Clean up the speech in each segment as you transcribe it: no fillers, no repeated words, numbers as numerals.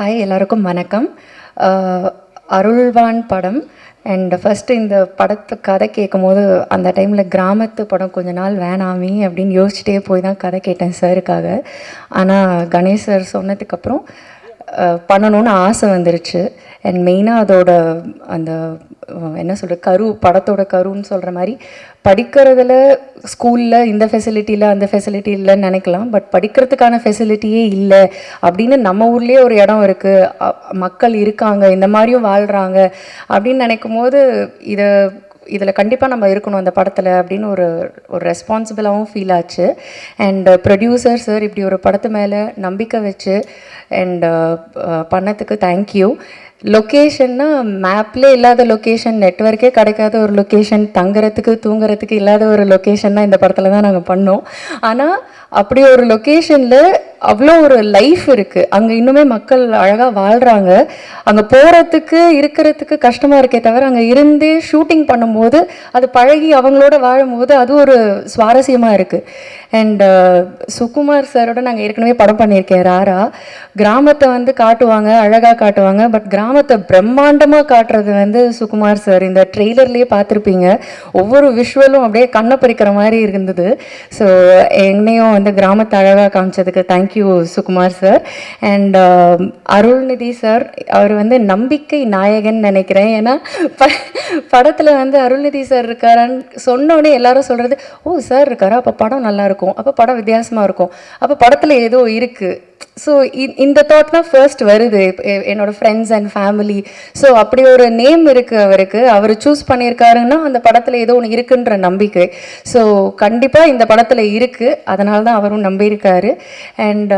Hi எல்லாருக்கும் வணக்கம். அருள்வான் படம் அண்ட் ஃபஸ்ட்டு இந்த படத்து கதை கேட்கும்போது அந்த டைமில் கிராமத்து படம் கொஞ்ச நாள் வேணாமே அப்படின்னு யோசிச்சுட்டே போய் தான் கதை கேட்டேன் சாருக்காக. ஆனால் கணேஷ் சார் சொன்னதுக்கப்புறம் பண்ணணும்னு ஆசை வந்துருச்சு. அண்ட் மெயினாக அதோட அந்த என்ன சொல்கிற படத்தோட கருன்னு சொல்கிற மாதிரி படிக்கிறதுல ஸ்கூலில் இந்த ஃபெசிலிட்டியில் அந்த ஃபெசிலிட்டி இல்லைன்னு நினைக்கலாம். பட் படிக்கிறதுக்கான ஃபெசிலிட்டியே இல்லை அப்படின்னு நம்ம ஊர்லேயே ஒரு இடம் இருக்குது, மக்கள் இருக்காங்க, இந்த மாதிரியும் வாழ்கிறாங்க அப்படின்னு நினைக்கும் போது இதில் கண்டிப்பாக நம்ம இருக்கணும் அந்த படத்தில் அப்படின்னு ஒரு ரெஸ்பான்சிபிளாகவும் ஃபீல் ஆச்சு. அண்ட் ப்ரொடியூசர் சார் இப்படி ஒரு படத்து மேலே நம்பிக்கை வச்சு அண்ட் பண்ணதுக்கு தேங்க்யூ. லொக்கேஷன்னா மேப்லேயே இல்லாத லொக்கேஷன், நெட்வொர்க்கே கிடைக்காத ஒரு லொக்கேஷன், தங்குறதுக்கு தூங்குறதுக்கு இல்லாத ஒரு லொக்கேஷன்னா இந்த படத்தில் தான் நாங்கள் பண்ணோம். ஆனால் அப்படி ஒரு லொக்கேஷனில் அவ்வளோ ஒரு லைஃப் இருக்குது, அங்கே இன்னுமே மக்கள் அழகாக வாழ்கிறாங்க. அங்கே போகிறதுக்கு இருக்கிறதுக்கு கஷ்டமாக இருக்கே தவிர அங்கே இருந்தே ஷூட்டிங் பண்ணும்போது அது பழகி அவங்களோட வாழும்போது அது ஒரு சுவாரஸ்யமாக இருக்குது. அண்ட் சுகுமார் சாரோட நாங்கள் ஏற்கனவே படம் பண்ணியிருக்கேன் ராரா. கிராமத்தை காட்டுவாங்க, அழகாக காட்டுவாங்க. பட் கிராமத்தை பிரம்மாண்டமாக காட்டுறது சுகுமார் சார். இந்த ட்ரெய்லர்லேயே பார்த்துருப்பீங்க, ஒவ்வொரு விஷுவலும் அப்படியே கண்ணை பறிக்கிற மாதிரி இருந்தது. ஸோ என்னையும் கிராமத்தை அழகாக காமிச்சதுக்கு thank you Sukumar sir. And Arulnithi sir, அவர் நம்பிக்கை நாயகன் நினைக்கிறேன். ஏன்னா படத்தில் அருள்நிதி சார் இருக்காரான்னு சொன்னோடனே எல்லாரும் சொல்கிறது, ஓ சார் இருக்காரா, அப்போ படம் நல்லாயிருக்கும், அப்போ படம் வித்தியாசமாக இருக்கும், அப்போ படத்தில் ஏதோ இருக்குது. ஸோ இந்த தாட் தான் ஃபர்ஸ்ட் வருது என்னோடய ஃப்ரெண்ட்ஸ் அண்ட் ஃபேமிலி. ஸோ அப்படி ஒரு நேம் இருக்குது அவருக்கு, அவர் சூஸ் பண்ணியிருக்காருன்னா அந்த படத்தில் ஏதோ ஒன்று இருக்குன்ற நம்பிக்கை. ஸோ கண்டிப்பாக இந்த படத்தில் இருக்குது, அதனால தான் அவரும் நம்பியிருக்காரு. And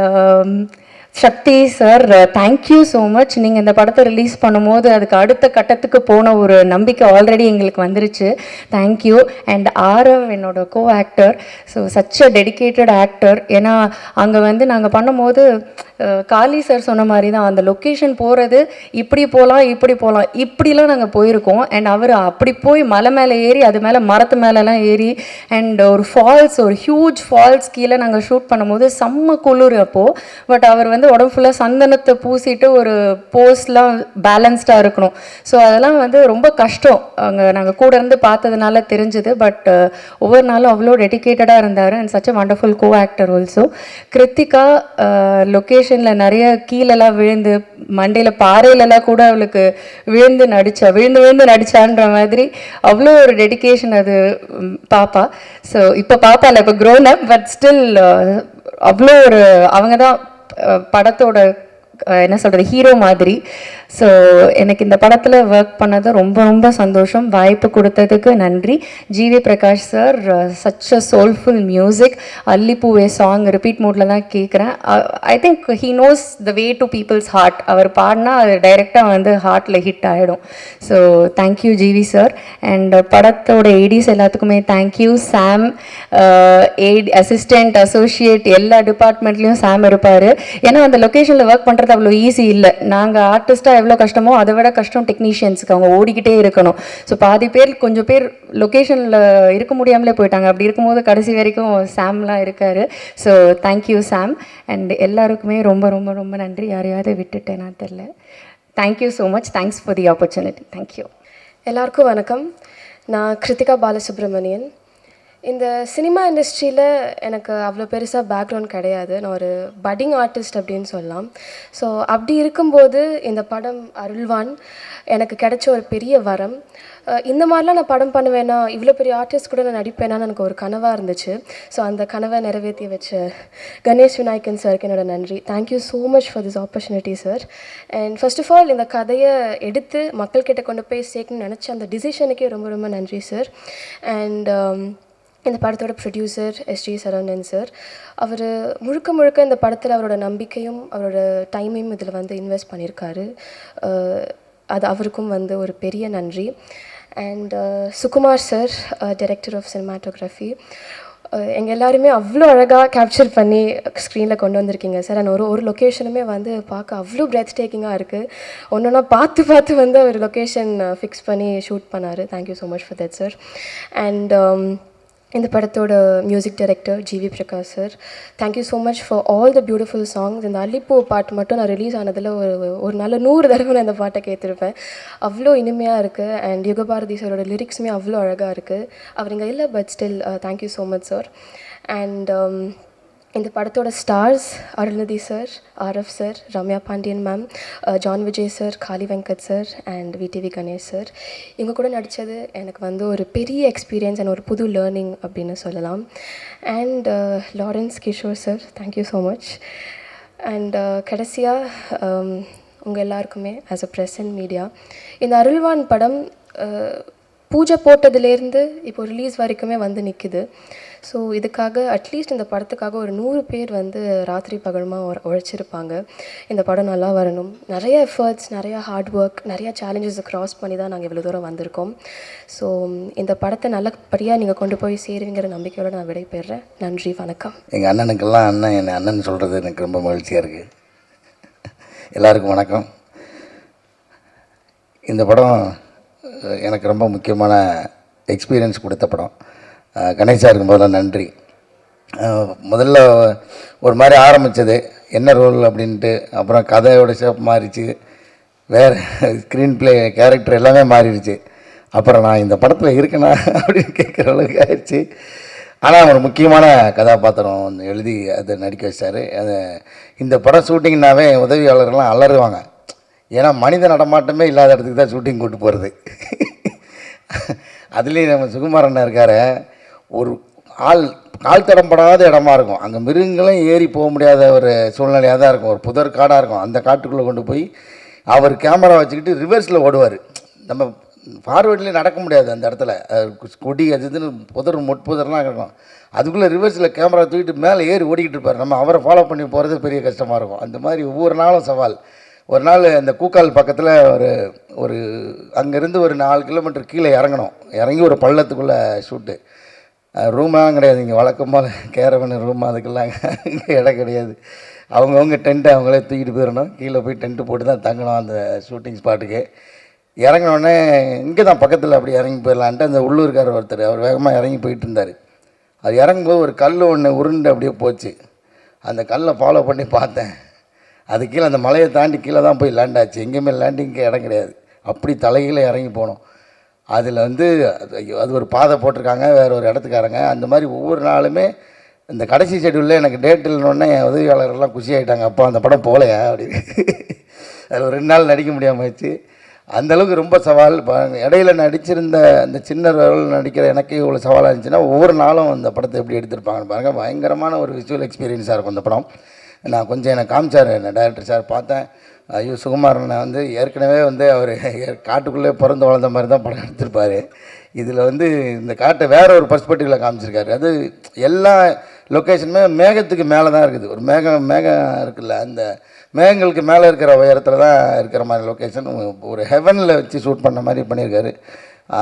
Sakthi sir, thank you so much. நீங்கள் இந்த படத்தை ரிலீஸ் பண்ணும்போது அதுக்கு அடுத்த கட்டத்துக்கு போன ஒரு நம்பிக்கை ஆல்ரெடி எங்களுக்கு வந்துருச்சு. தேங்க்யூ. அண்ட் ஆரவ் என்னோட கோ actor, so such a dedicated actor. ஏன்னா அங்கே நாங்கள் பண்ணும்போது காளி சார் சொன்ன மாதிரி தான், அந்த லொக்கேஷன் போகிறது இப்படி போகலாம் இப்படிலாம் நாங்கள் போயிருக்கோம். அண்ட் அவர் அப்படி போய் மலை மேலே ஏறி அது மேலே மரத்து மேலெலாம் ஏறி அண்ட் ஒரு ஃபால்ஸ், ஒரு ஹியூஜ் ஃபால்ஸ் கீழே நாங்கள் ஷூட் பண்ணும்போது செம்ம குளிர் அப்போது. பட் அவர் உடம்பு ஃபுல்லாக சந்தனத்தை பூசிட்டு ஒரு போஸ்லாம் பேலன்ஸ்டாக இருக்கணும். ஸோ அதெல்லாம் ரொம்ப கஷ்டம், அங்கே நாங்கள் கூட இருந்து பார்த்ததுனால தெரிஞ்சுது. பட் ஒவ்வொரு நாளும் அவ்வளோ டெடிக்கேட்டடாக இருந்தார். And such a wonderful co actor also. Kiruthika லொக்கேஷனில் நிறைய கீழெல்லாம் விழுந்து மண்டையில் பாறையிலலாம் கூட அவளுக்கு விழுந்து நடிச்சான்ற மாதிரி அவ்வளோ ஒரு டெடிக்கேஷன் அது பாப்பா. ஸோ இப்போ பாப்பா இல்லை, இப்போ க்ரோன் அப், பட் ஸ்டில் அவ்வளோ ஒரு அவங்க தான் படத்தோட என்ன சொல்கிறது ஹீரோ மாதிரி. ஸோ எனக்கு இந்த படத்தில் ஒர்க் பண்ணது ரொம்ப சந்தோஷம். வாய்ப்பு கொடுத்ததுக்கு நன்றி. GV Prakash sir, such a soulful music. Allipoove song repeat மோடில் தான் கேட்குறேன். I think he knows the way to people's heart. அவர் பாடினா அது டைரெக்டாக ஹார்ட்டில் ஹிட் ஆகிடும். So thank you GV sir. And படத்தோட ஏடிஸ் எல்லாத்துக்குமே தேங்க்யூ. சாம், அசிஸ்டண்ட், அசோசியேட் எல்லா டிபார்ட்மெண்ட்லேயும் சாம் இருப்பார். ஏன்னா அந்த லொக்கேஷனில் ஒர்க் பண்ணுறது அவ்வளோ ஈஸி இல்லை. நாங்கள் ஆர்டிஸ்ட்டாக எவ்வளோ கஷ்டமோ அதை விட கஷ்டம் டெக்னீஷியன்ஸுக்கு, அவங்க ஓடிக்கிட்டே இருக்கணும். ஸோ பாதி பேர் கொஞ்சம் பேர் லொக்கேஷனில் இருக்க முடியாமலே போயிட்டாங்க. அப்படி இருக்கும்போது கடைசி வரைக்கும் சாம்லாம் இருக்கார். So thank you Sam. அண்ட் எல்லாருக்குமே ரொம்ப நன்றி. யாரையாவது விட்டுட்டேன்னா தெரில. Thank you so much. Thanks for the opportunity. Thank you. எல்லாருக்கும் வணக்கம். நான் கிருத்திகா பாலசுப்ரமணியன். இந்த சினிமா இண்டஸ்ட்ரியில் எனக்கு அவ்வளோ பெருசாக பேக்ரவுண்ட் கிடையாது. நான் ஒரு பட்டிங் ஆர்டிஸ்ட் அப்படின்னு சொல்லலாம். ஸோ அப்படி இருக்கும்போது இந்த படம் அருள்வான் எனக்கு கிடைச்ச ஒரு பெரிய வரம். இந்த மாதிரிலாம் நான் படம் பண்ணுவேன்னா, இவ்வளோ பெரிய ஆர்டிஸ்ட் கூட நான் நடிப்பேனான்னு எனக்கு ஒரு கனவாக இருந்துச்சு. ஸோ அந்த கனவை நிறைவேற்றி வச்ச கணேஷ் விநாயகன் சாருக்கு என்னோட நன்றி. Thank you so much for this opportunity sir. And first of all இந்த கதையை எடுத்து மக்கள்கிட்ட கொண்டு போய் சேர்க்கணும்னு நினச்ச அந்த டிசிஷனுக்கே ரொம்ப நன்றி சார். அண்ட் இந்த படத்தோட ப்ரொடியூசர் எஸ்ஜி சரவணன் சார், அவர் முழுக்க இந்த படத்தில் அவரோட நம்பிக்கையும் அவரோட டைமையும் இதில் இன்வெஸ்ட் பண்ணியிருக்காரு. அது அவருக்கும் ஒரு பெரிய நன்றி. And Sukumar sir, director of cinematography, எங்கள் எல்லாருமே அவ்வளோ அழகாக கேப்சர் பண்ணி ஸ்க்ரீனில் கொண்டு வந்திருக்கீங்க சார். அண்ட் ஒரு லொக்கேஷனுமே பார்க்க அவ்வளோ பிரெத் டேக்கிங்காக இருக்குது. ஒன்றா பார்த்து அவர் லொக்கேஷன் ஃபிக்ஸ் பண்ணி ஷூட் பண்ணார். Thank you so much for that sir. And இந்த படத்தோட music director GV Prakash sir, thank you so much for all the beautiful songs. இந்த அல்லிப்பூ பாட்டு மட்டும் நான் ரிலீஸ் ஆனதில் ஒரு நல்ல 100 தடவை நான் இந்த பாட்டை கேட்டிருப்பேன். அவ்வளோ இனிமையாக இருக்குது. அண்ட் யுகபாரதி சாரோட லிரிக்ஸுமே அவ்வளோ அழகாக இருக்குது. அவர் இங்கே இல்லை, but still thank you so much sir. And இந்த படத்தோட stars Arulnithi sir, RF sir, Ramya Pandian ma'am, John Vijay sir, Kaali Venkat sir and VTV Ganesh sir. இவங்க கூட நடித்தது எனக்கு வந்து ஒரு பெரிய எக்ஸ்பீரியன்ஸ் அண்ட் ஒரு புது லேர்னிங் அப்படின்னு சொல்லலாம். And Lawrence Kishore sir, thank you so much. And கடைசியாக உங்கள் எல்லாருக்குமே ஆஸ் அ ப்ரெசன்ட் மீடியா, இந்த அருள்வான் படம் பூஜை போட்டதுலேருந்து இப்போ ரிலீஸ் வரைக்குமே வந்து நிற்குது. ஸோ இதுக்காக அட்லீஸ்ட் இந்த படத்துக்காக ஒரு 100 பேர் வந்து ராத்திரி பகலமாக உழைச்சிருப்பாங்க. இந்த படம் நல்லா வரணும். நிறைய எஃபர்ட்ஸ், நிறைய ஹார்ட் ஒர்க், நிறைய சேலஞ்சஸை க்ராஸ் பண்ணி தான் நாங்கள் இவ்வளோ தூரம் வந்திருக்கோம். ஸோ இந்த படத்தை நல்லபடியாக நீங்கள் கொண்டு போய் சேருவீங்கிற நம்பிக்கையோடு நான் விடைபெறுறேன். நன்றி, வணக்கம். எங்கள் அண்ணனுக்கெல்லாம் என்னை அண்ணன் சொல்கிறது எனக்கு ரொம்ப மகிழ்ச்சியாக இருக்குது. எல்லாருக்கும் வணக்கம். இந்த படம் எனக்கு ரொம்ப முக்கியமான எக்ஸ்பீரியன்ஸ் கொடுத்த படம். கணேஷா இருக்கும் முதல்ல நன்றி. முதல்ல ஒரு மாதிரி ஆரம்பித்தது என்ன ரோல் அப்படின்ட்டு, அப்புறம் கதையோட ஷேப் மாறிச்சு, வேறு ஸ்க்ரீன் ப்ளே கேரக்டர் எல்லாமே மாறிடுச்சு. அப்புறம் நான் இந்த படத்தில் இருக்கேனா அப்படின்னு கேட்குற அளவுக்கு ஆயிடுச்சு. ஆனால் ஒரு முக்கியமான கதாபாத்திரம் எழுதி அதை நடிக்க வச்சார். அது இந்த படம் ஷூட்டிங்னாவே உதவியாளர்கள்லாம் அலறுவாங்க. ஏன்னா மனித நடமாட்டமே இல்லாத இடத்துக்கு தான் ஷூட்டிங் கூட்டு போகிறது. அதுலேயும் நம்ம சுகுமாரண்ணா இருக்கார், ஒரு கால் தடம்படாத இடமா இருக்கும். அங்கே மிருகங்களும் ஏறி போக முடியாத ஒரு சூழ்நிலையாக தான் இருக்கும். ஒரு புதர் காடாக இருக்கும். அந்த காட்டுக்குள்ளே கொண்டு போய் அவர் கேமரா வச்சுக்கிட்டு ரிவர்ஸில் ஓடுவார். நம்ம ஃபார்வேர்ட்லேயே நடக்க முடியாது அந்த இடத்துல. கொடி அது இதுன்னு முட்புதர்லாம் இருக்கும். அதுக்குள்ளே ரிவர்ஸில் கேமரா தூக்கிட்டு மேலே ஏறி ஓடிக்கிட்டு இருப்பார். நம்ம அவரை ஃபாலோ பண்ணி போகிறது பெரிய கஷ்டமாக இருக்கும். அந்த மாதிரி ஒவ்வொரு நாளும் சவால். ஒரு நாள் அந்த கூக்கால் பக்கத்தில் ஒரு அங்கேருந்து ஒரு 4 கிலோமீட்டர் கீழே இறங்கி ஒரு பள்ளத்துக்குள்ளே ஷூட்டு. ரூமெலாம் கிடையாது இங்கே, வழக்கம் போல் கேரவன் ரூம் அதுக்கெல்லாம் இங்கே இடம் கிடையாது. அவங்கவுங்க டென்ட்டை அவங்களே தூக்கிட்டு போயிடணும். கீழே போய் டென்ட்டு போட்டு தான் தங்கணும் அந்த ஷூட்டிங் ஸ்பாட்டுக்கு. இறங்கினோடனே இங்கே தான் பக்கத்தில் அப்படி இறங்கி போயிடலான்ட்டு அந்த உள்ளூர்காரர் ஒருத்தர் அவர் வேகமாக இறங்கி போயிட்டு இருந்தார். அது இறங்கும்போது ஒரு கல் ஒன்று உருண்டு அப்படியே போச்சு. அந்த கல்லை ஃபாலோ பண்ணி பார்த்தேன். அது கீழே அந்த மலையை தாண்டி கீழே தான் போய் லேண்ட் ஆச்சு. எங்கேயுமே லேண்டிங்க்கு இடம் கிடையாது. அப்படி தலைகீழே இறங்கி போனோம். அதில் அது ஒரு பாதை போட்டிருக்காங்க வேறு ஒரு இடத்துக்காரங்க. அந்த மாதிரி ஒவ்வொரு நாளுமே இந்த கடைசி ஷெட்யூலில் எனக்கு டேட் இல்லைன்னொடனே என் உதவியாளர்கள்லாம் குஷி ஆகிட்டாங்க. அப்போ அந்த படம் போகலையா அப்படின்னு. அதில் ஒரு 2 நாள் நடிக்க முடியாமல் ஆச்சு. அந்தளவுக்கு ரொம்ப சவால். இடையில நடிச்சிருந்த அந்த சின்ன ரோல் நடிக்கிற எனக்கு இவ்வளோ சவாலாக இருந்துச்சுன்னா ஒவ்வொரு நாளும் அந்த படத்தை எப்படி எடுத்திருப்பாங்கன்னு பாருங்கள். பயங்கரமான ஒரு விஷுவல் எக்ஸ்பீரியன்ஸாக இருக்கும் அந்த படம். நான் கொஞ்சம் எனக்கு காமிச்சார் என்ன டைரக்டர் சார். பார்த்தேன், ஐயோ சுகுமாரனை ஏற்கனவே அவர் காட்டுக்குள்ளே பிறந்து வளர்ந்த மாதிரி தான் படம் எடுத்திருப்பார். இதில் இந்த காட்டை வேறு ஒரு பர்ஸ்பெக்டிவில் காமிச்சிருக்காரு. அது எல்லா லொக்கேஷனுமே மேகத்துக்கு மேலே தான் இருக்குது. ஒரு மேகம் இருக்குல்ல, அந்த மேகங்களுக்கு மேலே இருக்கிற உயரத்தில் தான் இருக்கிற மாதிரி லொக்கேஷன். ஒரு ஹெவனில் வச்சு ஷூட் பண்ண மாதிரி பண்ணியிருக்காரு.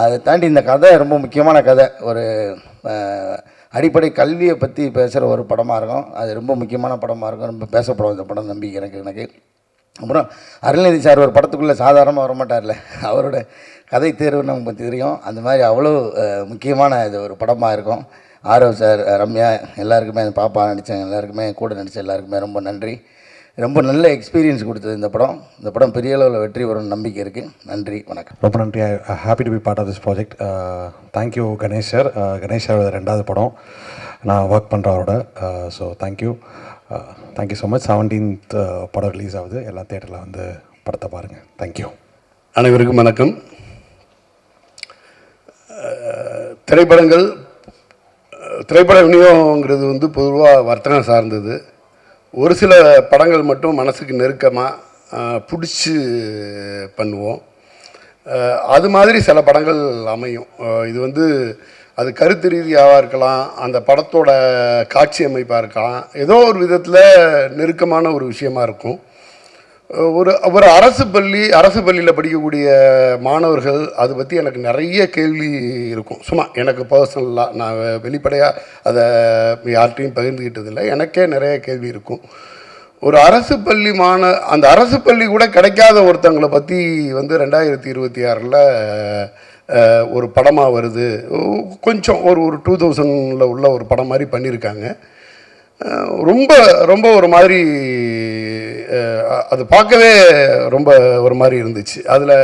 அதை தாண்டி இந்த கதை ரொம்ப முக்கியமான கதை. ஒரு அடிப்படை கல்வியை பற்றி பேசுகிற ஒரு படமாக இருக்கும். அது ரொம்ப முக்கியமான படமாக இருக்கும். ரொம்ப பேசப்படும் இந்த படம் நம்பிக்கை எனக்கு. அப்புறம் அருள்நிதி சார் ஒரு படத்துக்குள்ளே சாதாரணமாக வரமாட்டார்ல, அவரோட கதை தேர்வு நமக்கு தெரியும். அந்த மாதிரி அவ்வளோ முக்கியமான இது ஒரு படமாக இருக்கும். ஆரவ் சார், ரம்யா எல்லாருக்குமே, பாப்பா நடித்தேன் எல்லாருக்குமே, கூட நடித்த எல்லாருக்குமே ரொம்ப நன்றி. ரொம்ப நல்ல எக்ஸ்பீரியன்ஸ் கொடுத்தது இந்த படம். இந்த படம் பெரிய அளவில் வெற்றி வரும்னு நம்பிக்கை இருக்குது. நன்றி, வணக்கம். ரொம்ப நன்றி. Happy to be part of this project. Thank you Ganesh sir. Ganesh சாரோட 2வது படம் நான் ஒர்க் பண்ணுறவரோட. So thank you so much. 17th படம் ரிலீஸ் ஆகுது. எல்லா தேட்டரில் படத்தை பாருங்கள். தேங்க்யூ. அனைவருக்கும் வணக்கம். திரைப்பட விநியோகங்கிறது பொதுவாக வர்த்தனை சார்ந்தது. ஒரு சில படங்கள் மட்டும் மனசுக்கு நெருக்கமாக பிடிச்சி பண்ணுவோம். அது மாதிரி சில படங்கள் அமையும். இது அது கருத்து ரீதியாக இருக்கலாம், அந்த படத்தோட காட்சி அமைப்பாக இருக்கலாம், ஏதோ ஒரு விதத்தில் நெருக்கமான ஒரு விஷயமா இருக்கும். ஒரு அரசு பள்ளியில் படிக்கக்கூடிய மாணவர்கள் அதை பற்றி எனக்கு நிறைய கேள்வி இருக்கும். சும்மா எனக்கு பர்சனலாக நான் வெளிப்படையாக அதை யார்கிட்டையும் பகிர்ந்துக்கிட்டதில்லை. எனக்கே நிறைய கேள்வி இருக்கும். ஒரு அரசு பள்ளி அந்த அரசு பள்ளி கூட கிடைக்காத ஒருத்தங்களை பற்றி வந்து 2026 ஒரு படமாக வருது. கொஞ்சம் ஒரு 2000 உள்ள ஒரு படம் மாதிரி பண்ணியிருக்காங்க. ரொம்ப ரொம்ப ஒரு மாதிரி அது பார்க்கவே ரொம்ப ஒரு மாதிரி இருந்துச்சு. அதில்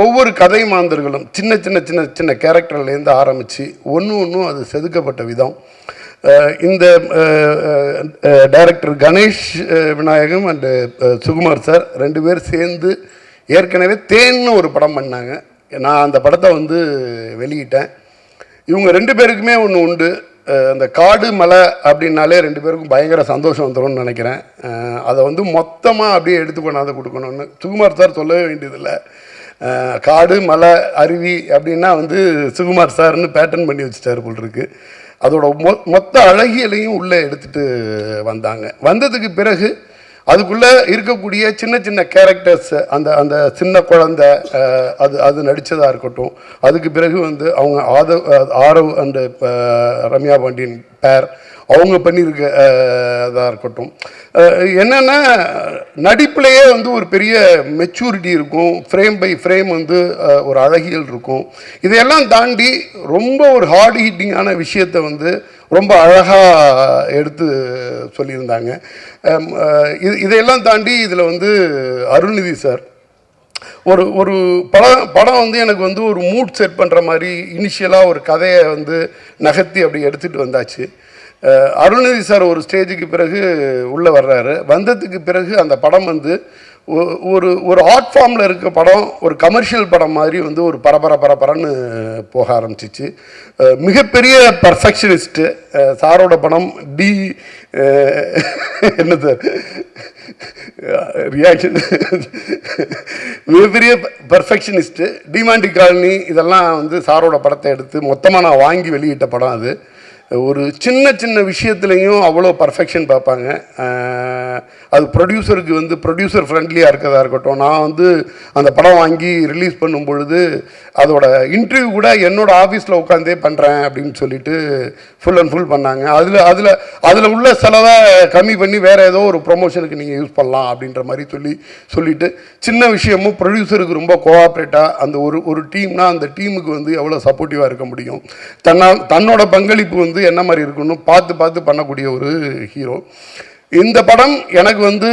ஒவ்வொரு கதை மாந்தர்களும் சின்ன சின்ன சின்ன சின்ன கேரக்டர்லேருந்து ஆரம்பித்து ஒன்றும் அது செதுக்கப்பட்ட விதம். இந்த director Ganesh Vinayagam and Sukumar sir 2 பேர் சேர்ந்து ஏற்கனவே தேன்னு ஒரு படம் பண்ணாங்க. நான் அந்த படத்தை வந்து வெளியிட்டேன். இவங்க 2 பேருக்குமே ஒன்று உண்டு. அந்த காடு மலை அப்படின்னாலே 2 பேருக்கும் பயங்கர சந்தோஷம் வந்துடும்னு நினைக்கிறேன். அதை வந்து மொத்தமாக அப்படியே எடுத்து கொண்டாந்து கொடுக்கணும்னு சுகுமார் சார் சொல்லவே வேண்டியதில்லை. காடு மலை அருவி அப்படின்னா வந்து சுகுமார் சார்னு பேட்டர்ன் பண்ணி வச்சுட்டாரு போல் இருக்கு. அதோட மொத்த அழகியலையும் உள்ளே எடுத்துகிட்டு வந்தாங்க. வந்ததுக்கு பிறகு அதுக்குள்ளே இருக்கக்கூடிய சின்ன சின்ன கேரக்டர்ஸ், அந்த சின்ன குழந்தை அது நடித்ததாக இருக்கட்டும், அதுக்கு பிறகு வந்து அவங்க ஆரவ் அண்டு ரம்யா பாண்டியன் பேர் அவங்க பண்ணியிருக்க இதாக இருக்கட்டும். என்னென்னா நடிப்புலையே வந்து ஒரு பெரிய மெச்சூரிட்டி இருக்கும், ஃப்ரேம் பை ஃப்ரேம் வந்து ஒரு அழகியல் இருக்கும். இதையெல்லாம் தாண்டி ரொம்ப ஒரு ஹார்ட் ஹீட்டிங்கான விஷயத்தை வந்து ரொம்ப அழகாக எடுத்து சொல்லியிருந்தாங்க. இதையெல்லாம் தாண்டி இதில் வந்து அருள்நிதி சார் ஒரு படம் வந்து எனக்கு வந்து ஒரு மூட் செட் பண்ணுற மாதிரி இனிஷியலாக ஒரு கதையை வந்து நகர்த்தி அப்படி எடுத்துகிட்டு வந்தாச்சு. அருள்நிதி சார் ஒரு ஸ்டேஜுக்கு பிறகு உள்ளே வர்றாரு. வந்ததுக்கு பிறகு அந்த படம் வந்து ஒரு ஆர்ட் ஃபார்மில் இருக்க படம், ஒரு கமர்ஷியல் படம் மாதிரி வந்து ஒரு பரபரன்னு போக ஆரம்பிச்சிச்சு. மிகப்பெரிய பர்ஃபெக்ஷனிஸ்ட்டு சாரோட படம். என்ன சார் ரியாக்ஷன்? மிகப்பெரிய பர்ஃபெக்ஷனிஸ்ட்டு. டிமாண்டி காலனி இதெல்லாம் வந்து சாரோட படத்தை எடுத்து மொத்தமாக நான் வாங்கி வெளியிட்ட படம். அது ஒரு சின்ன சின்ன விஷயத்துலையும் அவ்வளோ பர்ஃபெக்ஷன் பார்ப்பாங்க. அது ப்ரொடியூசருக்கு வந்து ப்ரொடியூசர் ஃப்ரெண்ட்லியாக இருக்கிறதா இருக்கட்டும். நான் வந்து அந்த படம் வாங்கி ரிலீஸ் பண்ணும் பொழுது அதோட இன்டர்வியூ கூட என்னோடய ஆஃபீஸில் உட்காந்தே பண்ணுறேன் அப்படின்னு சொல்லிட்டு ஃபுல் அண்ட் ஃபுல் பண்ணாங்க. அதில் உள்ள செலவை கம்மி பண்ணி வேறு ஏதோ ஒரு ப்ரொமோஷனுக்கு நீங்கள் யூஸ் பண்ணலாம் அப்படின்ற மாதிரி சொல்லிவிட்டு சின்ன விஷயமும் ப்ரொடியூசருக்கு ரொம்ப கோஆப்ரேட்டாக அந்த ஒரு டீம்னால் அந்த டீமுக்கு வந்து எவ்வளோ சப்போர்ட்டிவாக இருக்க முடியும், தன்னோட பங்களிப்பு வந்து என்ன மாதிரி இருக்குன்னு பார்த்து பண்ணக்கூடிய ஒரு ஹீரோ. இந்த படம் எனக்கு வந்து